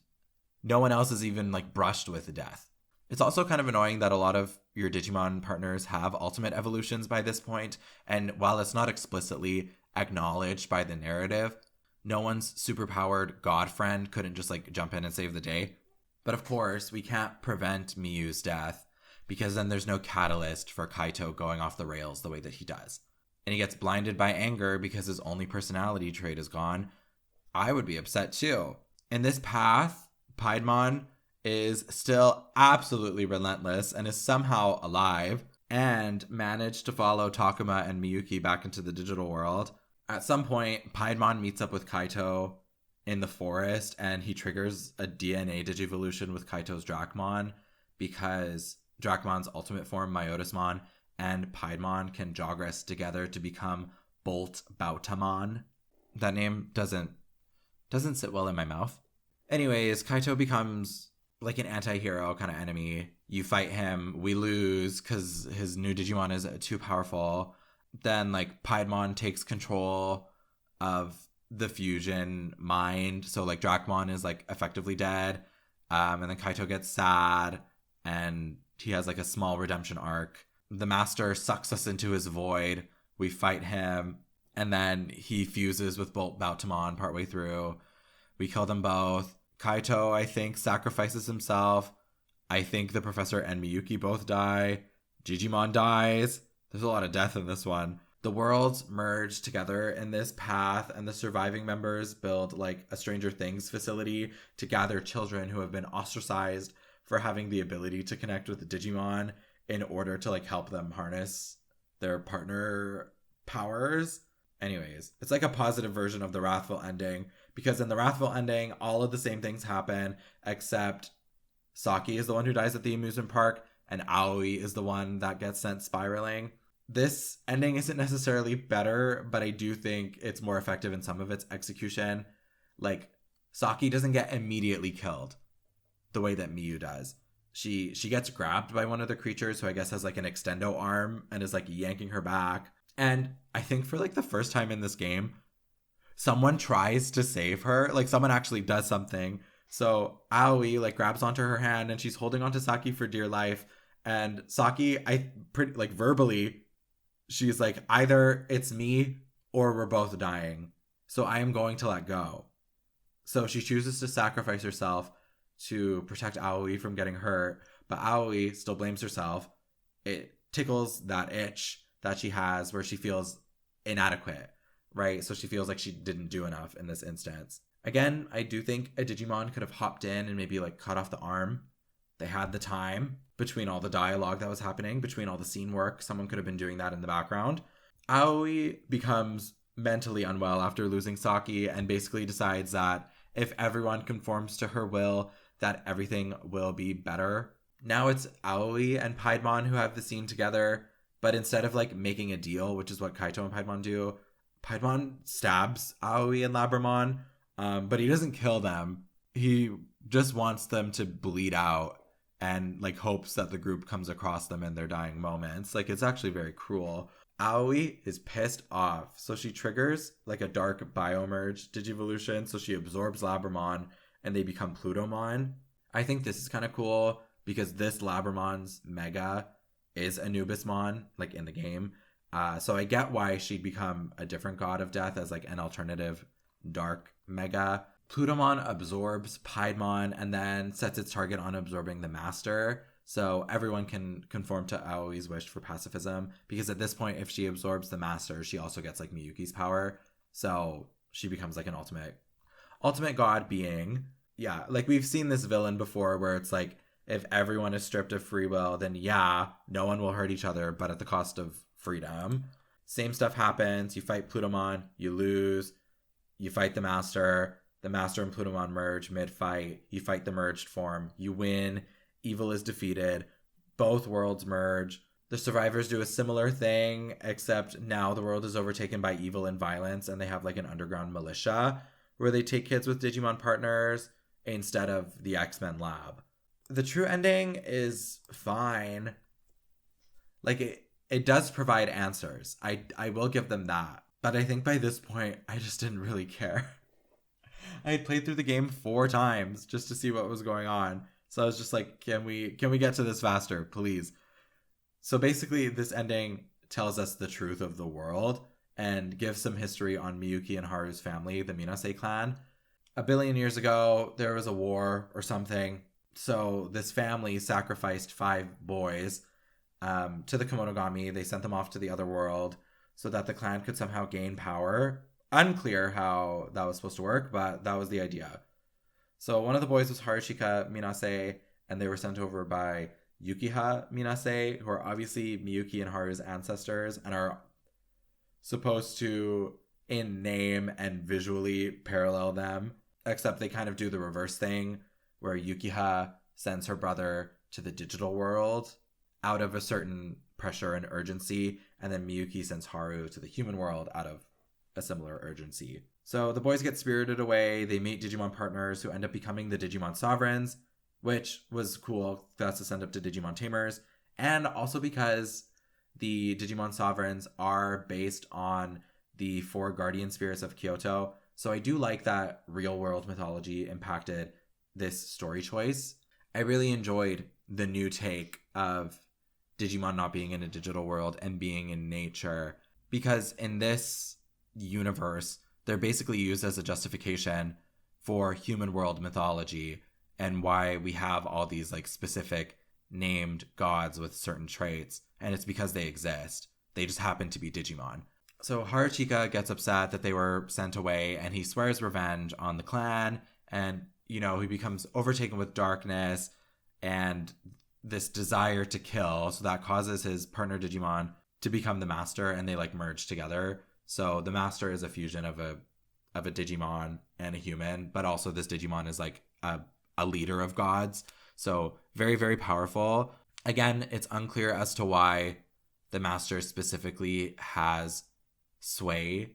no one else is even like brushed with the death. It's also kind of annoying that a lot of your Digimon partners have ultimate evolutions by this point, and while it's not explicitly acknowledged by the narrative, no one's superpowered god friend couldn't just like jump in and save the day. But of course, we can't prevent Miyu's death, because then there's no catalyst for Kaito going off the rails the way that he does. And he gets blinded by anger because his only personality trait is gone. I would be upset too. In this path, Piedmon is still absolutely relentless and is somehow alive and managed to follow Takuma and Miyuki back into the digital world. At some point, Piedmon meets up with Kaito in the forest and he triggers a DNA digivolution with Kaito's Dracmon, because Dracmon's ultimate form, Myotismon, and Piedmon can jogress together to become Bolt Bautamon. That name doesn't sit well in my mouth. Anyways, Kaito becomes like an anti-hero kind of enemy. You fight him, we lose because his new Digimon is too powerful. Then like Piedmon takes control of the fusion mind, so like Dracmon is like effectively dead, and then Kaito gets sad and he has like a small redemption arc. The master sucks us into his void, we fight him, and then he fuses with Bolt Bautamon partway through. We kill them both. Kaito, I think, sacrifices himself. I think the professor and Miyuki both die. Digimon dies. There's a lot of death in this one. The worlds merge together in this path, and the surviving members build like a Stranger Things facility to gather children who have been ostracized for having the ability to connect with the Digimon in order to like help them harness their partner powers. Anyways, it's like a positive version of the Wrathful ending, because in the Wrathful ending, all of the same things happen, except Saki is the one who dies at the amusement park, and Aoi is the one that gets sent spiraling. This ending isn't necessarily better, but I do think it's more effective in some of its execution. Like, Saki doesn't get immediately killed the way that Miyu does. She gets grabbed by one of the creatures who I guess has like an extendo arm and is like yanking her back. And I think for like the first time in this game, someone tries to save her. Like someone actually does something. So Aoi like grabs onto her hand and she's holding onto Saki for dear life. And Saki, like verbally, she's like, either it's me or we're both dying. So I am going to let go. So she chooses to sacrifice herself to protect Aoi from getting hurt. But Aoi still blames herself. It tickles that itch that she has where she feels inadequate, right? So she feels like she didn't do enough in this instance. Again, I do think a Digimon could have hopped in and maybe like cut off the arm. They had the time between all the dialogue that was happening, between all the scene work. Someone could have been doing that in the background. Aoi becomes mentally unwell after losing Saki and basically decides that if everyone conforms to her will, that everything will be better. Now it's Aoi and Piedmon who have the scene together, but instead of like making a deal, which is what Kaito and Piedmon do, Piedmon stabs Aoi and Labramon, but he doesn't kill them. He just wants them to bleed out and like hopes that the group comes across them in their dying moments. Like, it's actually very cruel. Aoi is pissed off, so she triggers like a dark biomerge digivolution, so she absorbs Labramon and they become Plutomon. I think this is kind of cool because this Labramon's Mega is Anubismon, like in the game. So I get why she'd become a different god of death as like an alternative dark Mega. Plutomon absorbs Piedmon and then sets its target on absorbing the Master. So everyone can conform to Aoi's wish for pacifism, because at this point, if she absorbs the Master, she also gets like Miyuki's power. So she becomes like an ultimate god being. Yeah, like we've seen this villain before where it's like, if everyone is stripped of free will, then yeah, no one will hurt each other, but at the cost of freedom.
Same stuff happens. You fight Plutomon, you lose. You fight the Master. The Master and Plutomon merge mid-fight. You fight the merged form. You win. Evil is defeated. Both worlds merge. The survivors do a similar thing, except now the world is overtaken by evil and violence, and they have like an underground militia where they take kids with Digimon partners instead of the X-Men lab. The true ending is fine. Like, it does provide answers. I will give them that. But I think by this point, I just didn't really care. I had played through the game 4 times just to see what was going on. So I was just like, can we get to this faster, please? So basically, this ending tells us the truth of the world and gives some history on Miyuki and Haru's family, the Minase clan. 1 billion years ago, there was a war or something. So this family sacrificed 5 boys to the Kemonogami. They sent them off to the other world so that the clan could somehow gain power. Unclear how that was supposed to work, but that was the idea. So one of the boys was Harushika Minase, and they were sent over by Yukiha Minase, who are obviously Miyuki and Haru's ancestors and are supposed to, in name and visually, parallel them, except they kind of do the reverse thing, where Yukiha sends her brother to the digital world out of a certain pressure and urgency, and then Miyuki sends Haru to the human world out of a similar urgency. So the boys get spirited away, they meet Digimon partners who end up becoming the Digimon Sovereigns, which was cool. That's a send up to Digimon Tamers. And also because the Digimon Sovereigns are based on the 4 guardian spirits of Kyoto. So I do like that real world mythology impacted this story choice. I really enjoyed the new take of Digimon not being in a digital world and being in nature, because in this universe, they're basically used as a justification for human world mythology and why we have all these like specific named gods with certain traits, and it's because they exist. They just happen to be Digimon. So Haruchika gets upset that they were sent away, and he swears revenge on the clan, and he becomes overtaken with darkness and this desire to kill, so that causes his partner Digimon to become the Master, and they like merge together. So the Master is a fusion of a Digimon and a human, but also this Digimon is like a leader of gods. So very, very powerful. Again, it's unclear as to why the Master specifically has sway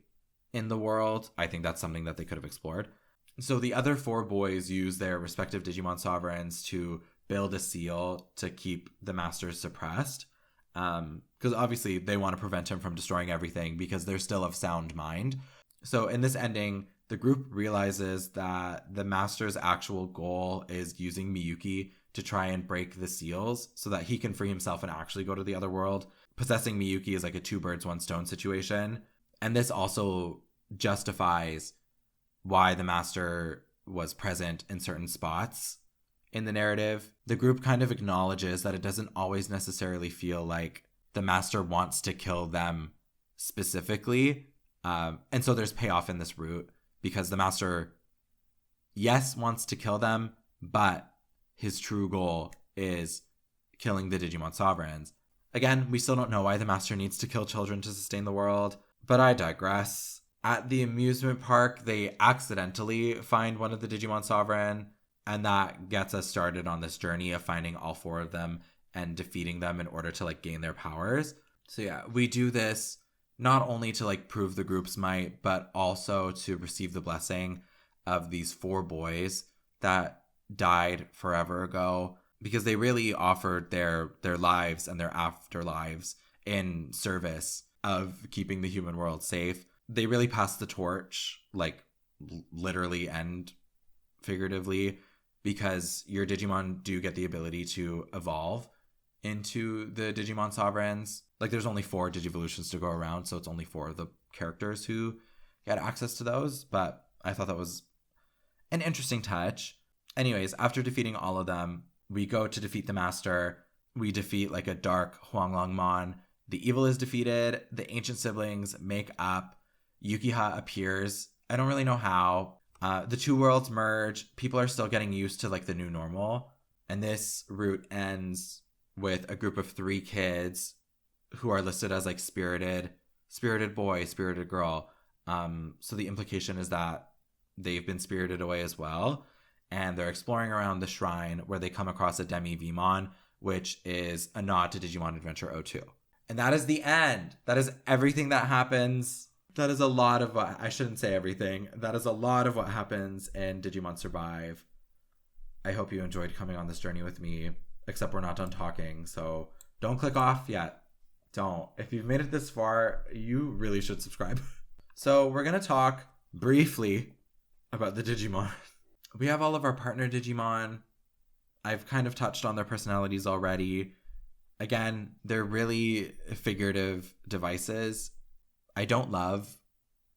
in the world. I think that's something that they could have explored. So the other 4 boys use their respective Digimon Sovereigns to build a seal to keep the Master suppressed. Because obviously they want to prevent him from destroying everything because they're still of sound mind. So in this ending, the group realizes that the Master's actual goal is using Miyuki to try and break the seals so that he can free himself and actually go to the other world. Possessing Miyuki is like a 2 birds, 1 stone situation. And this also justifies why the Master was present in certain spots in the narrative. The group kind of acknowledges that it doesn't always necessarily feel like the Master wants to kill them specifically. And so there's payoff in this route because the Master, yes, wants to kill them, but his true goal is killing the Digimon Sovereigns. Again, we still don't know why the Master needs to kill children to sustain the world, but I digress. At the amusement park, they accidentally find one of the Digimon Sovereign, and that gets us started on this journey of finding all 4 of them and defeating them in order to like gain their powers. So yeah, we do this not only to like prove the group's might, but also to receive the blessing of these 4 boys that died forever ago, because they really offered their lives and their afterlives in service of keeping the human world safe. They really passed the torch, like literally and figuratively, because your Digimon do get the ability to evolve into the Digimon Sovereigns. Like there's only 4 Digivolutions to go around, so it's only 4 of the characters who get access to those, but I thought that was an interesting touch. Anyways, after defeating all of them, we go to defeat the Master. We defeat like a dark Huanglongmon. The evil is defeated. The ancient siblings make up. Yukiha appears. I don't really know how. The 2 worlds merge. People are still getting used to like the new normal. And this route ends with a group of 3 kids who are listed as like spirited
spirited boy, spirited girl. So the implication is that they've been spirited away as well. And they're exploring around the shrine where they come across a Demi-Vmon, which is a nod to Digimon Adventure 02. And that is the end. That is everything that happens. That is a lot of what, I shouldn't say everything. That is a lot of what happens in Digimon Survive. I hope you enjoyed coming on this journey with me, except we're not done talking. So don't click off yet. Don't. If you've made it this far, you really should subscribe. So we're going to talk briefly about the Digimon. We have all of our partner Digimon. I've kind of touched on their personalities already. Again, they're really figurative devices. I don't love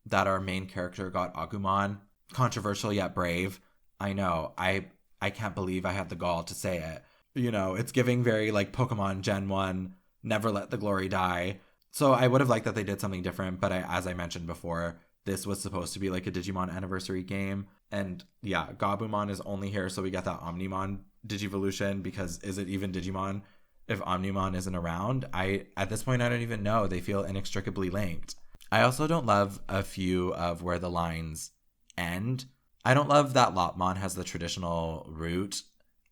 that our main character got Agumon. Controversial yet brave. I know. I can't believe I had the gall to say it. You know, it's giving very like Pokemon Gen 1, never let the glory die. So I would have liked that they did something different, but as I mentioned before, this was supposed to be like a Digimon anniversary game. And yeah, Gabumon is only here so we get that Omnimon Digivolution, because is it even Digimon if Omnimon isn't around? At this point, I don't even know. They feel inextricably linked. I also don't love a few of where the lines end. I don't love that Lopmon has the traditional route.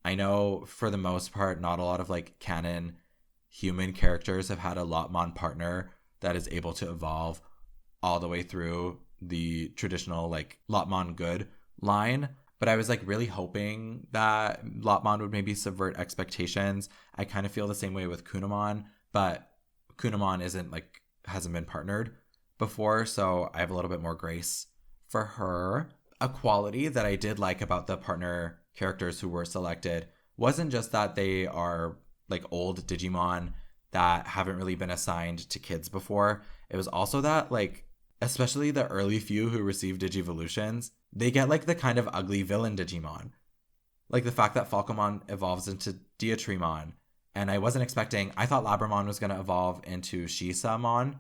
I know for the most part, not a lot of like canon human characters have had a Lopmon partner that is able to evolve all the way through the traditional like Lopmon good line. But I was like really hoping that Lopmon would maybe subvert expectations. I kind of feel the same way with Kunamon, but Kunamon hasn't been partnered before, so I have a little bit more grace for her. A quality that I did like about the partner characters who were selected wasn't just that they are like old Digimon that haven't really been assigned to kids before. It was also that like, especially the early few who receive Digivolutions, they get like the kind of ugly villain Digimon. Like the fact that Falcomon evolves into Diatrimon. And I thought Labramon was going to evolve into Shisamon.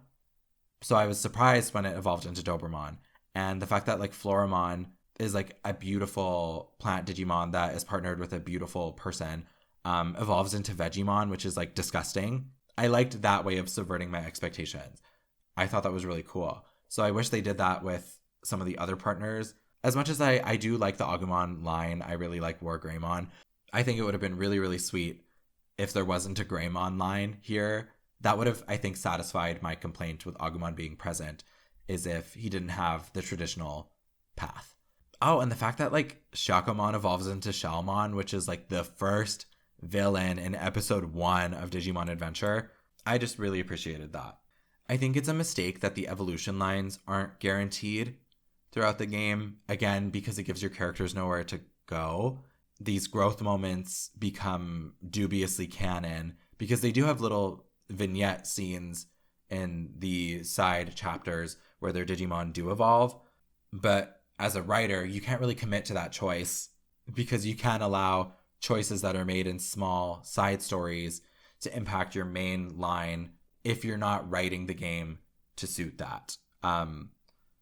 So I was surprised when it evolved into Dobromon. And the fact that like Floramon is like a beautiful plant Digimon that is partnered with a beautiful person, evolves into Vegemon, which is like disgusting. I liked that way of subverting my expectations. I thought that was really cool. So I wish they did that with some of the other partners. As much as I do like the Agumon line, I really like War Greymon. I think it would have been really, really sweet if there wasn't a Greymon line here. That would have, I think, satisfied my complaint with Agumon being present, is if he didn't have the traditional path. Oh, and the fact that like Shakomon evolves into Shalmon, which is like the first villain in episode 1 of Digimon Adventure, I just really appreciated that. I think it's a mistake that the evolution lines aren't guaranteed throughout the game, again, because it gives your characters nowhere to go. These growth moments become dubiously canon because they do have little vignette scenes in the side chapters where their Digimon do evolve. But as a writer, you can't really commit to that choice because you can't allow choices that are made in small side stories to impact your main line if you're not writing the game to suit that.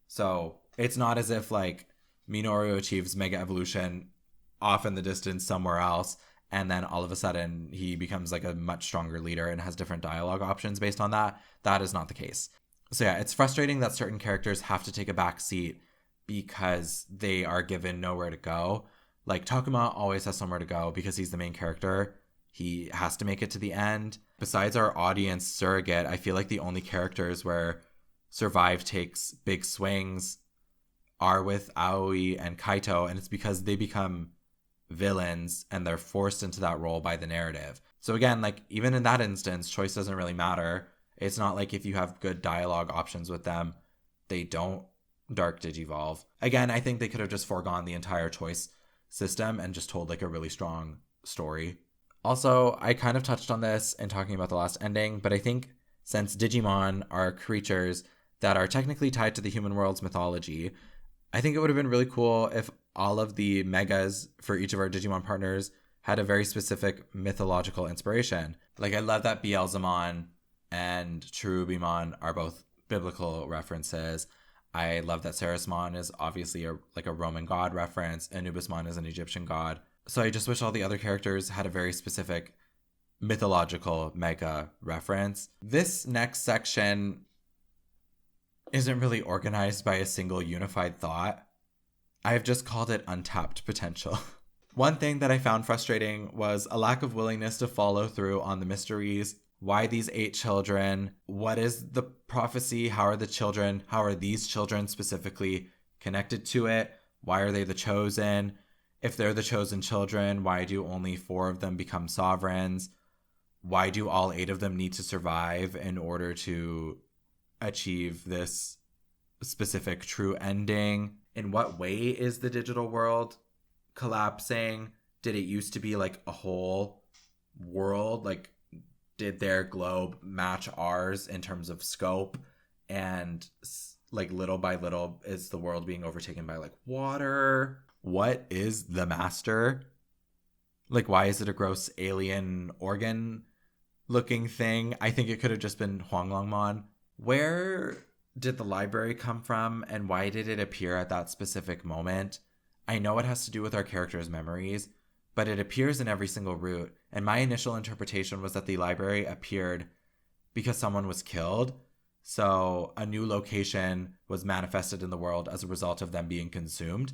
So it's not as if like Minoru achieves Mega Evolution off in the distance somewhere else, and then all of a sudden he becomes like a much stronger leader and has different dialogue options based on that. That is not the case. So yeah, it's frustrating that certain characters have to take a back seat because they are given nowhere to go. Like Takuma always has somewhere to go because he's the main character. He has to make it to the end. Besides our audience surrogate, I feel like the only characters where Survive takes big swings are with Aoi and Kaito, and it's because they become villains and they're forced into that role by the narrative. So again, like even in that instance, choice doesn't really matter. It's not like if you have good dialogue options with them, they don't dark digivolve. Again, I think they could have just foregone the entire choice system and just told like a really strong story. Also, I kind of touched on this in talking about the last ending, but I think since Digimon are creatures that are technically tied to the human world's mythology, I think it would have been really cool if all of the megas for each of our Digimon partners had a very specific mythological inspiration. Like I love that Beelzemon and Cherubimon are both biblical references. I love that Sarasmon is obviously a Roman god reference, and Anubismon is an Egyptian god. So I just wish all the other characters had a very specific mythological mega reference. This next section isn't really organized by a single unified thought. I've just called it untapped potential. One thing that I found frustrating was a lack of willingness to follow through on the mysteries. Why these 8 children? What is the prophecy? How are these children specifically connected to it? Why are they the chosen? If they're the chosen children, why do only 4 of them become sovereigns? Why do all 8 of them need to survive in order to achieve this specific true ending? In what way is the digital world collapsing? Did it used to be like a whole world? Like, did their globe match ours in terms of scope? And like little by little is the world being overtaken by like water? What is the master? Like, why is it a gross alien organ looking thing? I think it could have just been Huanglongmon. Where did the library come from, and why did it appear at that specific moment? I know it has to do with our characters' memories, but it appears in every single route. And my initial interpretation was that the library appeared because someone was killed. So a new location was manifested in the world as a result of them being consumed.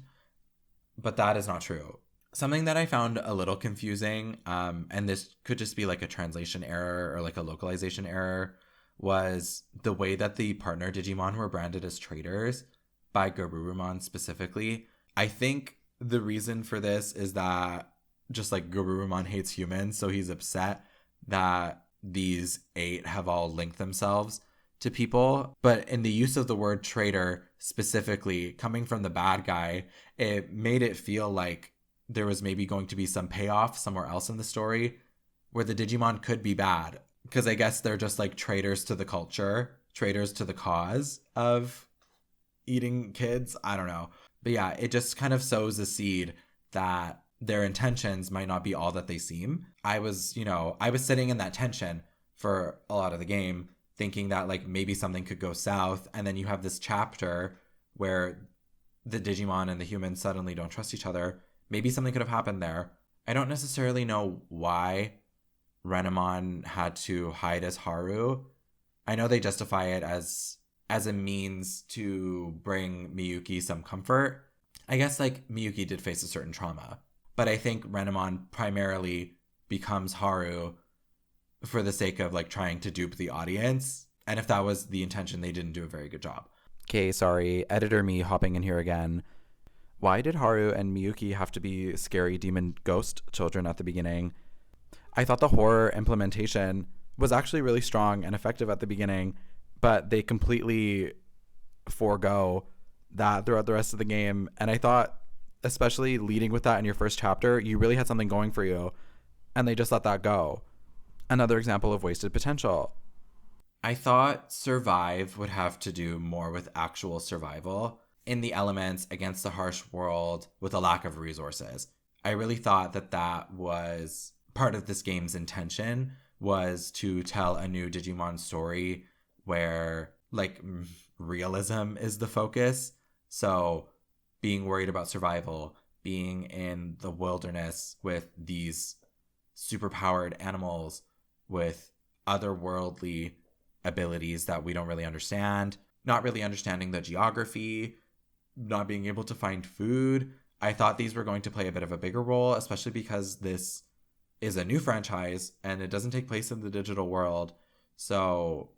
But that is not true. Something that I found a little confusing, and this could just be like a translation error or like a localization error, was the way that the partner Digimon were branded as traitors by Garurumon specifically. I think the reason for this is that just like Garurumon hates humans, so he's upset that these 8 have all linked themselves to people. But in the use of the word traitor specifically coming from the bad guy, it made it feel like there was maybe going to be some payoff somewhere else in the story where the Digimon could be bad. Because I guess they're just like traitors to the culture, traitors to the cause of eating kids. I don't know. But yeah, it just kind of sows a seed that their intentions might not be all that they seem. I was sitting in that tension for a lot of the game, thinking that like maybe something could go south. And then you have this chapter where the Digimon and the humans suddenly don't trust each other. Maybe something could have happened there. I don't necessarily know why Renamon had to hide as Haru. I know they justify it as a means to bring Miyuki some comfort. I guess like Miyuki did face a certain trauma, but I think Renamon primarily becomes Haru for the sake of like trying to dupe the audience. And if that was the intention, they didn't do a very good job.
Okay, sorry, editor me hopping in here again. Why did Haru and Miyuki have to be scary demon ghost children at the beginning? I thought the horror implementation was actually really strong and effective at the beginning, but they completely forego that throughout the rest of the game. And I thought, especially leading with that in your first chapter, you really had something going for you, and they just let that go. Another example of wasted potential.
I thought survive would have to do more with actual survival in the elements against the harsh world with a lack of resources. I really thought that was part of this game's intention, was to tell a new Digimon story where like realism is the focus. So being worried about survival, being in the wilderness with these superpowered animals with otherworldly abilities that we don't really understand, not really understanding the geography, not being able to find food. I thought these were going to play a bit of a bigger role, especially because this is a new franchise and it doesn't take place in the digital world. So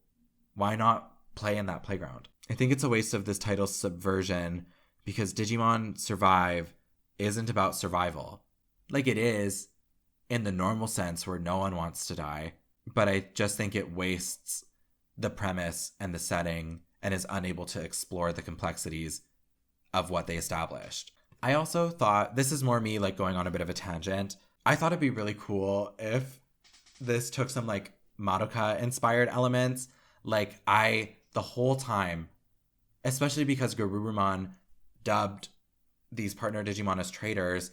why not play in that playground? I think it's a waste of this title's subversion, because Digimon Survive isn't about survival. Like, it is in the normal sense where no one wants to die, but I just think it wastes the premise and the setting and is unable to explore the complexities of what they established. I also thought, this is more me like going on a bit of a tangent, I thought it'd be really cool if this took some like Madoka inspired elements. Like, the whole time, especially because Garurumon dubbed these partner Digimon as traitors,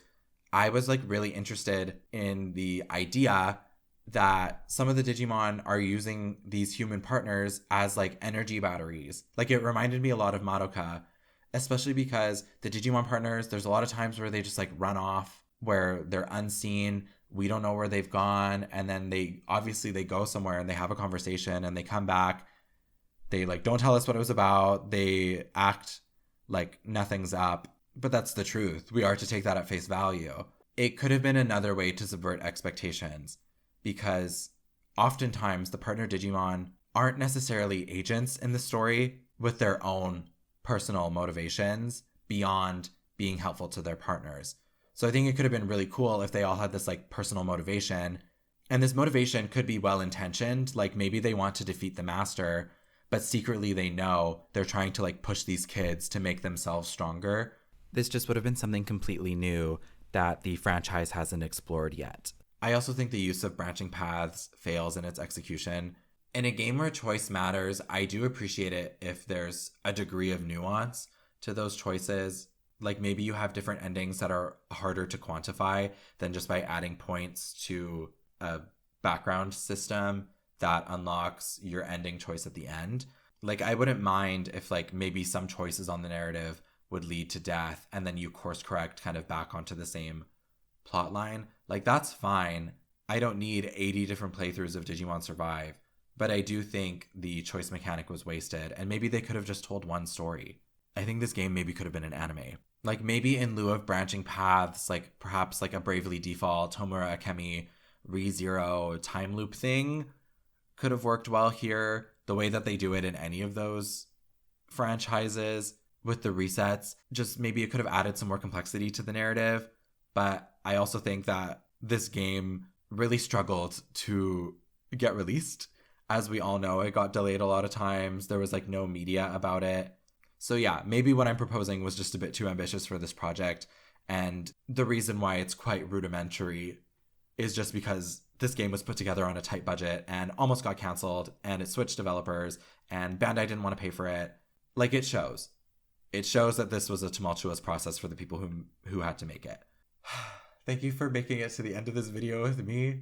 I was like really interested in the idea that some of the Digimon are using these human partners as like energy batteries. Like, it reminded me a lot of Madoka, especially because the Digimon partners, there's a lot of times where they just like run off, where they're unseen. We don't know where they've gone. And then they go somewhere and they have a conversation and they come back They like don't tell us what it was about. They act like nothing's up, but that's the truth. We are to take that at face value. It could have been another way to subvert expectations, because oftentimes the partner Digimon aren't necessarily agents in the story with their own personal motivations beyond being helpful to their partners. So I think it could have been really cool if they all had this like personal motivation, and this motivation could be well intentioned. Like maybe they want to defeat the master, but secretly they know they're trying to like push these kids to make themselves stronger.
This just would have been something completely new that the franchise hasn't explored yet.
I also think the use of branching paths fails in its execution. In a game where choice matters, I do appreciate it if there's a degree of nuance to those choices. Like maybe you have different endings that are harder to quantify than just by adding points to a background system that unlocks your ending choice at the end. Like I wouldn't mind if like maybe some choices on the narrative would lead to death and then you course correct kind of back onto the same plot line. Like that's fine. I don't need 80 different playthroughs of Digimon Survive, but I do think the choice mechanic was wasted, and maybe they could have just told one story. I think this game maybe could have been an anime. Like maybe in lieu of branching paths, like perhaps like a Bravely Default, Tomura Akemi, ReZero time loop thing could have worked well here. The way that they do it in any of those franchises with the resets, just maybe it could have added some more complexity to the narrative. But I also think that this game really struggled to get released. As we all know, it got delayed a lot of times. There was like no media about it. So yeah, maybe what I'm proposing was just a bit too ambitious for this project. And the reason why it's quite rudimentary is just because this game was put together on a tight budget and almost got canceled, and it switched developers, and Bandai didn't want to pay for it. Like it shows. It shows that this was a tumultuous process for the people who had to make it. Thank you for making it to the end of this video with me.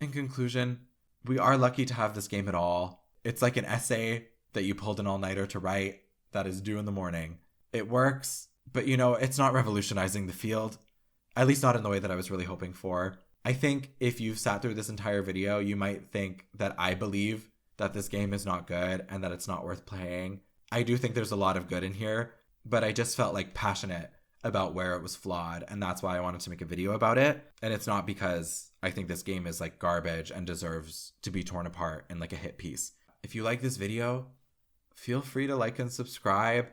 In conclusion, we are lucky to have this game at all. It's like an essay that you pulled an all-nighter to write that is due in the morning. It works, but you know, it's not revolutionizing the field, at least not in the way that I was really hoping for. I think if you've sat through this entire video, you might think that I believe that this game is not good and that it's not worth playing. I do think there's a lot of good in here, but I just felt like passionate about where it was flawed, and that's why I wanted to make a video about it. And it's not because I think this game is like garbage and deserves to be torn apart in like a hit piece. If you like this video, feel free to like and subscribe.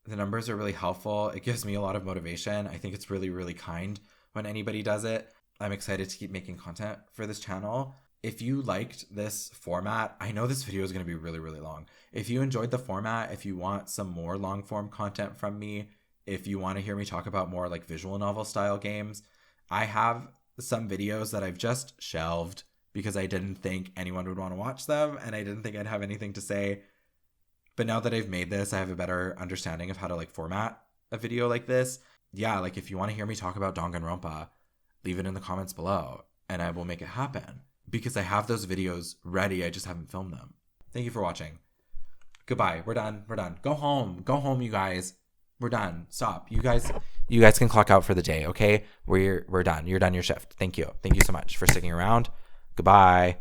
The numbers are really helpful. It gives me a lot of motivation. I think it's really, really kind when anybody does it. I'm excited to keep making content for this channel. If you liked this format, I know this video is going to be really, really long. If you enjoyed the format, if you want some more long form content from me, if you want to hear me talk about more like visual novel style games, I have some videos that I've just shelved because I didn't think anyone would want to watch them and I didn't think I'd have anything to say. But now that I've made this, I have a better understanding of how to like format a video like this. Yeah, like if you want to hear me talk about Danganronpa, leave it in the comments below and I will make it happen because I have those videos ready. I just haven't filmed them. Thank you for watching. Goodbye. We're done. We're done. Go home. Go home, you guys. We're done. Stop. You guys can clock out for the day, okay? We're done. You're done your shift. Thank you. Thank you so much for sticking around. Goodbye.